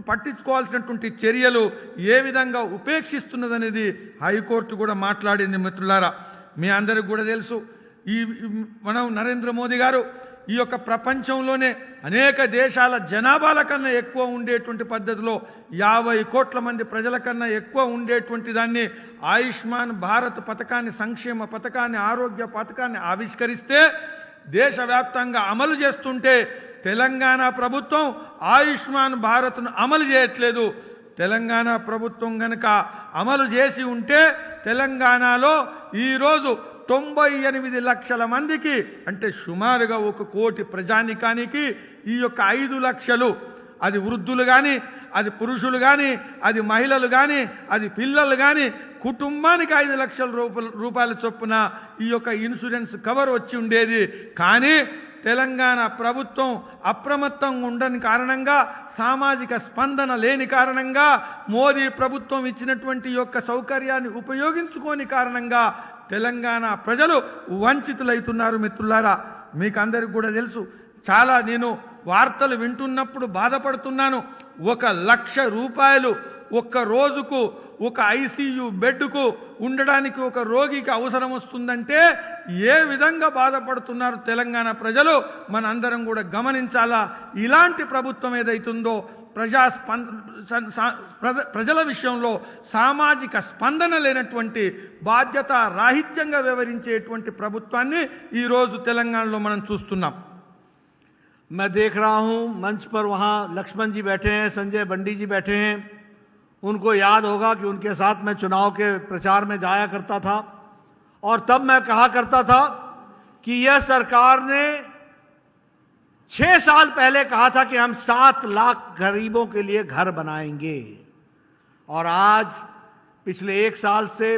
పట్టించుకోవాల్సినటువంటి చర్యలు ఏ విధంగా ఉపేక్షిస్తున్నదనేది హైకోర్టు కూడా మాట్లాడింది. మిత్రులారా, మీ అందరికి కూడా తెలుసు, మనం నరేంద్ర మోదీ గారు ఈ యొక్క ప్రపంచంలోనే అనేక దేశాల జనాభాల కన్నా ఎక్కువ ఉండేటువంటి పద్ధతిలో 50 కోట్ల మంది ప్రజల కన్నా ఎక్కువ ఉండేటువంటి దాన్ని ఆయుష్మాన్ భారత్ పథకాన్ని, సంక్షేమ పథకాన్ని, ఆరోగ్య పథకాన్ని ఆవిష్కరిస్తే దేశవ్యాప్తంగా అమలు చేస్తుంటే తెలంగాణ ప్రభుత్వం ఆయుష్మాన్ భారత్ను అమలు చేయట్లేదు. తెలంగాణ ప్రభుత్వం గనక అమలు చేసి ఉంటే తెలంగాణలో ఈరోజు 98 లక్షల మందికి, అంటే సుమారుగా 1 కోటి ప్రజానికానికి ఈ యొక్క 5 లక్షలు, అది వృద్ధులు కానీ, అది పురుషులు కానీ, అది మహిళలు కానీ, అది పిల్లలు కానీ, కుటుంబానికి 5 లక్షల రూపాయల చొప్పున ఈ యొక్క ఇన్సూరెన్స్ కవర్ వచ్చి ఉండేది. కానీ తెలంగాణ ప్రభుత్వం అప్రమత్తంగా ఉండని కారణంగా, సామాజిక స్పందన లేని కారణంగా, మోదీ ప్రభుత్వం ఇచ్చినటువంటి యొక్క సౌకర్యాన్ని ఉపయోగించుకోని కారణంగా తెలంగాణ ప్రజలు వంచితులైతున్నారు. మిత్రులారా, మీకు అందరికి కూడా తెలుసు, చాలా నేను వార్తలు వింటున్నప్పుడు బాధపడుతున్నాను. 1 లక్ష రూపాయలు ఒక్క రోజుకు ఒక ఐసీయూ బెడ్కు ఉండడానికి ఒక రోగికి అవసరం వస్తుందంటే ఏ విధంగా బాధపడుతున్నారు తెలంగాణ ప్రజలు మనందరం కూడా గమనించాలా. ఇలాంటి ప్రభుత్వం ఏదైతుందో ప్రజల విషయంలో సామాజిక స్పందన లేనటువంటి, బాధ్యత రాహిత్యంగా వ్యవహరించేటువంటి ప్రభుత్వాన్ని ఈరోజు తెలంగాణలో మనం చూస్తున్నాం. मैं देख रहा हूं मंच पर वहां लक्ष्मण जी बैठे हैं, संजय बंडी जी बैठे हैं। उनको याद होगा कि उनके साथ मैं चुनाव के प्रचार में जाया करता था और तब मैं कहा करता था कि यह सरकार ने 6 साल पहले कहा था कि हम 7 लाख गरीबों के लिए घर बनाएंगे, और आज पिछले 1 साल से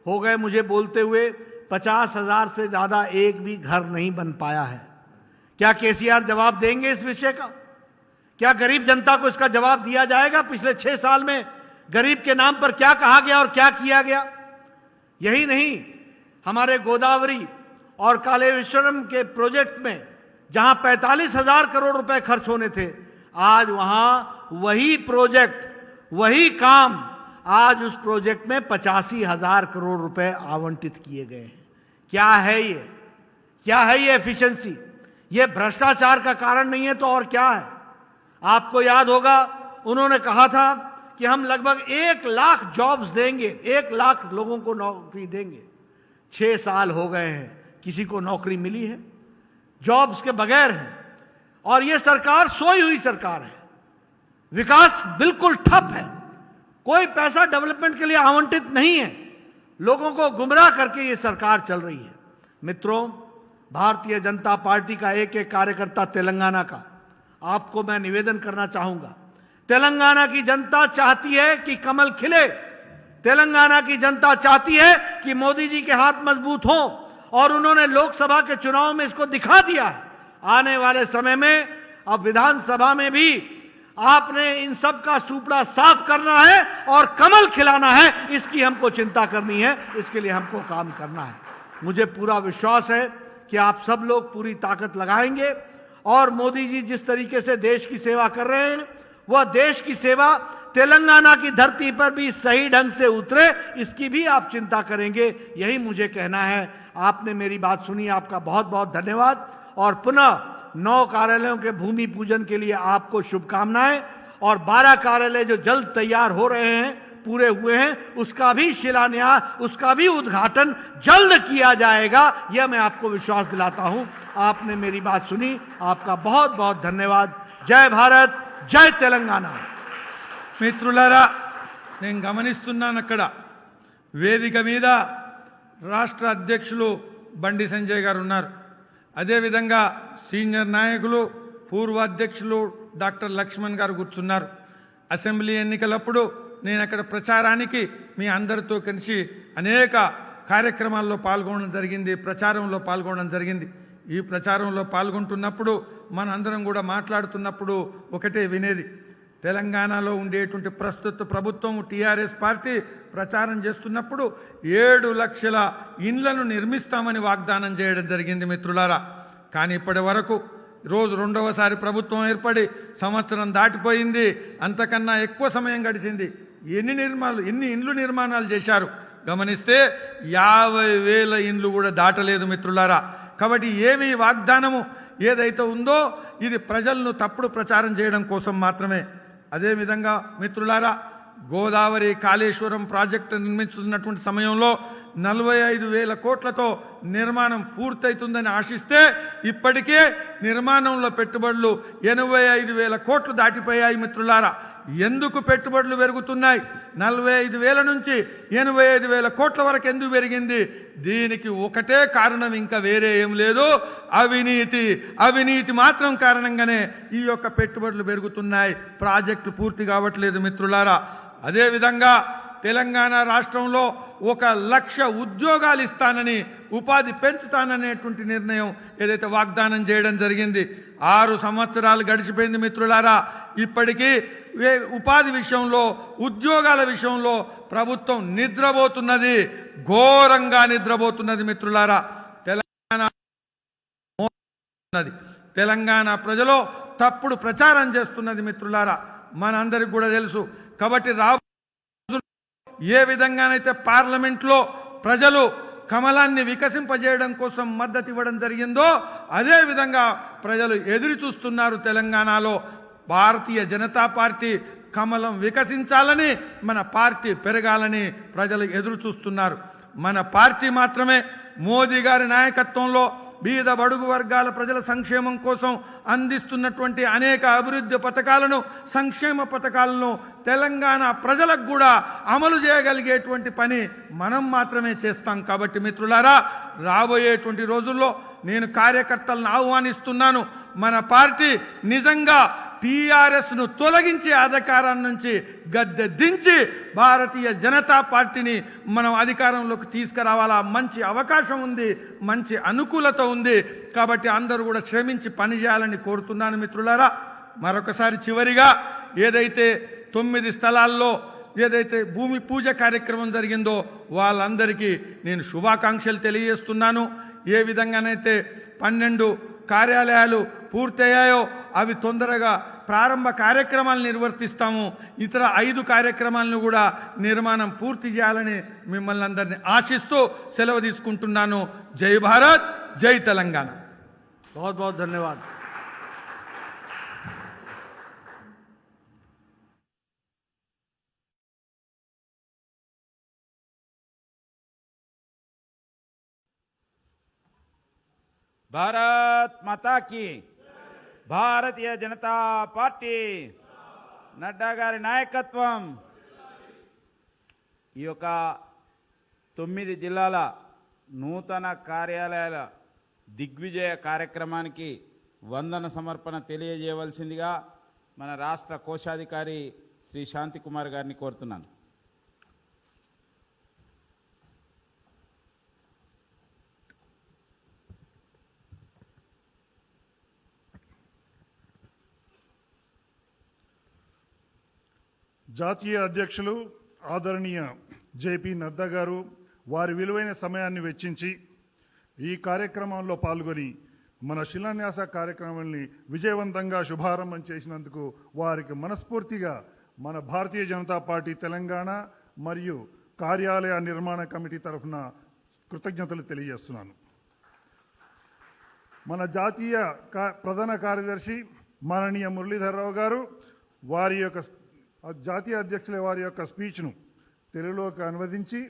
हो गए मुझे बोलते हुए 50,000 से ज़्यादा एक भी घर नहीं बन पाया है। क्या केसीआर जवाब देंगे इस विषय का? क्या गरीब जनता को इसका जवाब दिया जाएगा? पिछले 6 साल में गरीब के नाम पर क्या कहा गया और क्या किया गया? यही नहीं, हमारे गोदावरी और कालेश्वरम के प्रोजेक्ट में जहां 45,000 करोड़ रुपए खर्च होने थे, आज वहां वही प्रोजेक्ट, वही काम, आज उस प्रोजेक्ट में 85,000 करोड़ रुपए आवंटित किए गए हैं। क्या है ये? क्या है ये एफिशिएंसी? ये भ्रष्टाचार का कारण नहीं है तो और क्या है? आपको याद होगा उन्होंने कहा था कि हम लगभग 1 लाख जॉब्स देंगे, 1 लाख लोगों को नौकरी देंगे। 6 साल हो गए हैं, किसी को नौकरी मिली है? जॉब्स के बगैर है। और ये सरकार सोई हुई सरकार है, विकास बिल्कुल ठप है, कोई पैसा डेवलपमेंट के लिए आवंटित नहीं है, लोगों को गुमराह करके ये सरकार चल रही है। मित्रों, भारतीय जनता पार्टी का एक एक कार्यकर्ता तेलंगाना का, आपको मैं निवेदन करना चाहूंगा, तेलंगाना की जनता चाहती है कि कमल खिले। तेलंगाना की जनता चाहती है कि मोदी जी के हाथ मजबूत हों और उन्होंने लोकसभा के चुनाव में इसको दिखा दिया है। आने वाले समय में अब विधानसभा में भी आपने इन सब का सुपड़ा साफ करना है और कमल खिलाना है। इसकी हमको चिंता करनी है, इसके लिए हमको काम करना है। मुझे पूरा विश्वास है कि आप सब लोग पूरी ताकत लगाएंगे और मोदी जी जिस तरीके से देश की सेवा कर रहे हैं वह देश की सेवा तेलंगाना की धरती पर भी सही ढंग से उतरे, इसकी भी आप चिंता करेंगे। यही मुझे कहना है। आपने मेरी बात सुनी, आपका बहुत बहुत धन्यवाद। और पुनः 9 कार्यालयों के भूमि पूजन के लिए आपको शुभकामनाएं। और 12 कार्यालय जो जल्द तैयार हो रहे हैं, पूरे हुए हैं, उसका भी शिलान्यास, उसका भी उद्घाटन जल्द किया जाएगा, यह मैं आपको विश्वास दिलाता हूं। आपने मेरी बात सुनी, आपका बहुत बहुत धन्यवाद। जय भारत, जय तेलंगाना। మిత్రులారా, నేను గమనిస్తున్నాను అక్కడ వేదిక మీద రాష్ట్ర అధ్యక్షులు బండి సంజయ్ గారు ఉన్నారు. అదేవిధంగా సీనియర్ నాయకులు పూర్వ అధ్యక్షులు డాక్టర్ లక్ష్మణ్ గారు కూర్చున్నారు. అసెంబ్లీ ఎన్నికలప్పుడు నేను అక్కడ ప్రచారానికి మీ అందరితో కలిసి అనేక కార్యక్రమాల్లో పాల్గొనడం జరిగింది, ప్రచారంలో పాల్గొనడం జరిగింది. ఈ ప్రచారంలో పాల్గొంటున్నప్పుడు మనందరం కూడా మాట్లాడుతున్నప్పుడు ఒకటే వినేది, తెలంగాణలో ఉండేటువంటి ప్రస్తుత ప్రభుత్వం టీఆర్ఎస్ పార్టీ ప్రచారం చేస్తున్నప్పుడు 7 లక్షల ఇండ్లను నిర్మిస్తామని వాగ్దానం చేయడం జరిగింది మిత్రులారా. కానీ ఇప్పటి వరకు రోజు రెండవసారి ప్రభుత్వం ఏర్పడి సంవత్సరం దాటిపోయింది, అంతకన్నా ఎక్కువ సమయం గడిచింది. ఎన్ని ఇండ్లు నిర్మాణాలు చేశారు గమనిస్తే 50,000 ఇండ్లు కూడా దాటలేదు మిత్రులారా. కాబట్టి ఏమి వాగ్దానము ఏదైతే ఉందో ఇది ప్రజలను తప్పుడు ప్రచారం చేయడం కోసం మాత్రమే. అదేవిధంగా మిత్రులారా, గోదావరి కాళేశ్వరం ప్రాజెక్టు నిర్మిస్తున్నటువంటి సమయంలో 45,000 కోట్లతో నిర్మాణం పూర్తవుతుందని ఆశిస్తే ఇప్పటికే నిర్మాణంలో పెట్టుబడులు 85,000 కోట్లు దాటిపోయాయి మిత్రులారా. ఎందుకు పెట్టుబడులు పెరుగుతున్నాయి? 45,000 నుంచి 85,000 కోట్ల వరకు ఎందుకు పెరిగింది? దీనికి ఒకటే కారణం, ఇంకా వేరే ఏం లేదు, అవినీతి మాత్రం కారణంగానే ఈ యొక్క పెట్టుబడులు పెరుగుతున్నాయి, ప్రాజెక్టు పూర్తి కావట్లేదు మిత్రులారా. అదేవిధంగా తెలంగాణ రాష్ట్రంలో 1,00,000 ఉద్యోగాలు ఇస్తానని, ఉపాధి పెంచుతాననేటువంటి నిర్ణయం ఏదైతే వాగ్దానం చేయడం జరిగింది, 6 సంవత్సరాలు గడిచిపోయింది మిత్రులారా. ఇప్పటికీ ఉపాధి విషయంలో, ఉద్యోగాల విషయంలో ప్రభుత్వం నిద్రపోతున్నది, ఘోరంగా నిద్రపోతున్నది మిత్రులారా. తెలంగాణ ప్రజలు తప్పుడు ప్రచారం చేస్తున్నది మిత్రులారా, మనందరికి కూడా తెలుసు. కాబట్టి ఏ విధంగానైతే పార్లమెంట్లో ప్రజలు కమలాన్ని వికసింపజేయడం కోసం మద్దతు ఇవ్వడం జరిగిందో అదే విధంగా ప్రజలు ఎదురు చూస్తున్నారు. తెలంగాణలో భారతీయ జనతా పార్టీ కమలం వికసించాలని, మన పార్టీ పెరగాలని ప్రజలు ఎదురు చూస్తున్నారు. మన పార్టీ మాత్రమే మోదీ గారి నాయకత్వంలో బీద బడుగు వర్గాల ప్రజల సంక్షేమం కోసం అందిస్తున్నటువంటి అనేక అభివృద్ధి పథకాలను, సంక్షేమ పథకాలను తెలంగాణ ప్రజలకు కూడా అమలు చేయగలిగేటువంటి పని మనం మాత్రమే చేస్తాం. కాబట్టి మిత్రులారా, రాబోయేటువంటి రోజుల్లో నేను కార్యకర్తలను ఆహ్వానిస్తున్నాను. మన పార్టీ నిజంగా టీఆర్ఎస్ను తొలగించి అధికారం నుంచి గద్దె దించి భారతీయ జనతా పార్టీని మనం అధికారంలోకి తీసుకురావాలా. మంచి అవకాశం ఉంది, మంచి అనుకూలత ఉంది. కాబట్టి అందరూ కూడా శ్రమించి పనిచేయాలని కోరుతున్నాను మిత్రులారా. మరొకసారి చివరిగా ఏదైతే 9 స్థలాల్లో ఏదైతే భూమి పూజ కార్యక్రమం జరిగిందో వాళ్ళందరికీ నేను శుభాకాంక్షలు తెలియజేస్తున్నాను. ఏ విధంగానైతే 12 కార్యాలయాలు పూర్తయ్యాయో అవి తొందరగా ప్రారంభ కార్యక్రమాలు నిర్వర్తిస్తాము. ఇతర 5 కార్యక్రమాలను కూడా నిర్మాణం పూర్తి చేయాలని మిమ్మల్ని అందరినీ ఆశిస్తూ సెలవు తీసుకుంటున్నాను. జై భారత్, జై తెలంగాణ. बहुत बहुत धन्यवाद. భారత్ మాతా కీ, భారతీయ జనతా పార్టీ, నడ్డా గారి నాయకత్వం. ఈ యొక్క 9 జిల్లాల నూతన కార్యాలయాల దిగ్విజయ కార్యక్రమానికి వందన సమర్పణ తెలియజేయవలసిందిగా మన రాష్ట్ర కోశాధికారి శ్రీ శాంతి కుమార్ గారిని కోరుతున్నాను. జాతీయ అధ్యక్షులు ఆదరణీయ జేపీ నడ్డా గారు వారి విలువైన సమయాన్ని వెచ్చించి ఈ కార్యక్రమంలో పాల్గొని మన శిలాన్యాస కార్యక్రమాన్ని విజయవంతంగా శుభారంభం చేసినందుకు వారికి మనస్ఫూర్తిగా మన భారతీయ జనతా పార్టీ తెలంగాణ మరియు కార్యాలయ నిర్మాణ కమిటీ తరఫున కృతజ్ఞతలు తెలియజేస్తున్నాను. మన జాతీయ ప్రధాన కార్యదర్శి మాననీయ మురళీధర్రావు గారు వారి యొక్క జాతీయ అధ్యక్షుల వారి యొక్క స్పీచ్ను తెలుగులోకి అనువదించి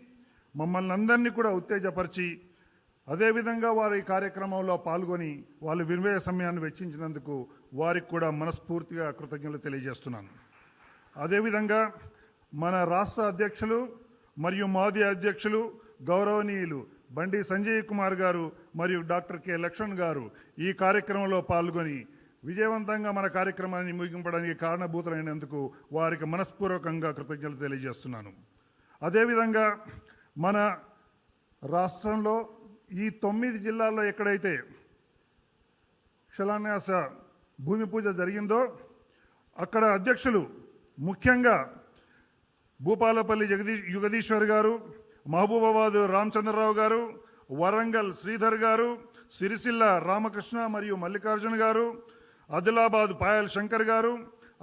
మమ్మల్ని అందరినీ కూడా ఉత్తేజపరిచి అదేవిధంగా వారి కార్యక్రమంలో పాల్గొని వాళ్ళు విలువైన సమయాన్ని వెచ్చించినందుకు వారికి కూడా మనస్ఫూర్తిగా కృతజ్ఞతలు తెలియజేస్తున్నాను. అదేవిధంగా మన రాష్ట్ర అధ్యక్షులు మరియు మాజీ అధ్యక్షులు గౌరవనీయులు బండి సంజయ్ కుమార్ గారు మరియు డాక్టర్ కె లక్ష్మణ్ గారు ఈ కార్యక్రమంలో పాల్గొని విజయవంతంగా మన కార్యక్రమాన్ని ముగింపడానికి కారణభూతులైనందుకు వారికి మనస్పూర్వకంగా కృతజ్ఞతలు తెలియజేస్తున్నాను. అదేవిధంగా మన రాష్ట్రంలో ఈ 9 జిల్లాల్లో ఎక్కడైతే శిలాన్యాస భూమి పూజ జరిగిందో అక్కడ అధ్యక్షులు ముఖ్యంగా భూపాలపల్లి యుగదీశ్వర్ గారు, మహబూబాబాద్ రామచంద్రరావు గారు, వరంగల్ శ్రీధర్ గారు, సిరిసిల్ల రామకృష్ణ మరియు మల్లికార్జున గారు, ఆదిలాబాద్ పాయల్ శంకర్ గారు,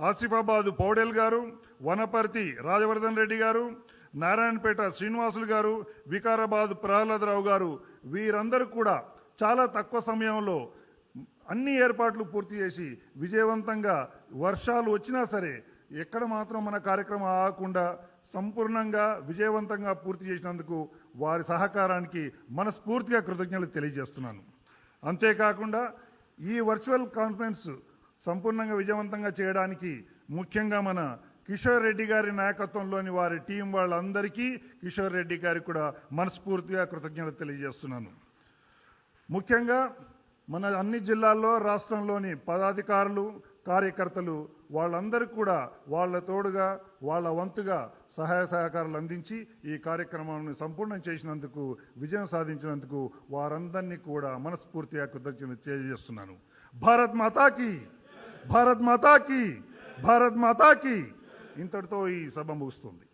ఆసిఫాబాద్ పౌడేల్ గారు, వనపర్తి రాజవర్ధన్ రెడ్డి గారు, నారాయణపేట శ్రీనివాసులు గారు, వికారాబాద్ ప్రహ్లాదరావు గారు వీరందరూ కూడా చాలా తక్కువ సమయంలో అన్ని ఏర్పాట్లు పూర్తి చేసి విజయవంతంగా వర్షాలు వచ్చినా సరే ఎక్కడ మాత్రం మన కార్యక్రమం ఆగకుండా సంపూర్ణంగా విజయవంతంగా పూర్తి చేసినందుకు వారి సహకారానికి మనస్ఫూర్తిగా కృతజ్ఞతలు తెలియజేస్తున్నాను. అంతేకాకుండా ఈ వర్చువల్ కాన్ఫరెన్స్ సంపూర్ణంగా విజయవంతంగా చేయడానికి ముఖ్యంగా మన కిషోర్ రెడ్డి గారి నాయకత్వంలోని వారి టీం వాళ్ళందరికీ కిషోర్ రెడ్డి గారికి కూడా మనస్ఫూర్తిగా కృతజ్ఞతలు తెలియజేస్తున్నాను. ముఖ్యంగా మన అన్ని జిల్లాల్లో రాష్ట్రంలోని పదాధికారులు కార్యకర్తలు వాళ్ళందరికీ కూడా వాళ్ళ తోడుగా వాళ్ళ వంతుగా సహాయ సహకారాలు అందించి ఈ కార్యక్రమాన్ని సంపూర్ణం చేసినందుకు విజయం సాధించినందుకు వారందరినీ కూడా మనస్ఫూర్తిగా కృతజ్ఞతలు తెలియజేస్తున్నాను. భారత్ మాతాకి, భారత్ మాతాకి, భారత్ మాతాకి. ఇంతటితో ఈ సభ ముగుస్తుంది.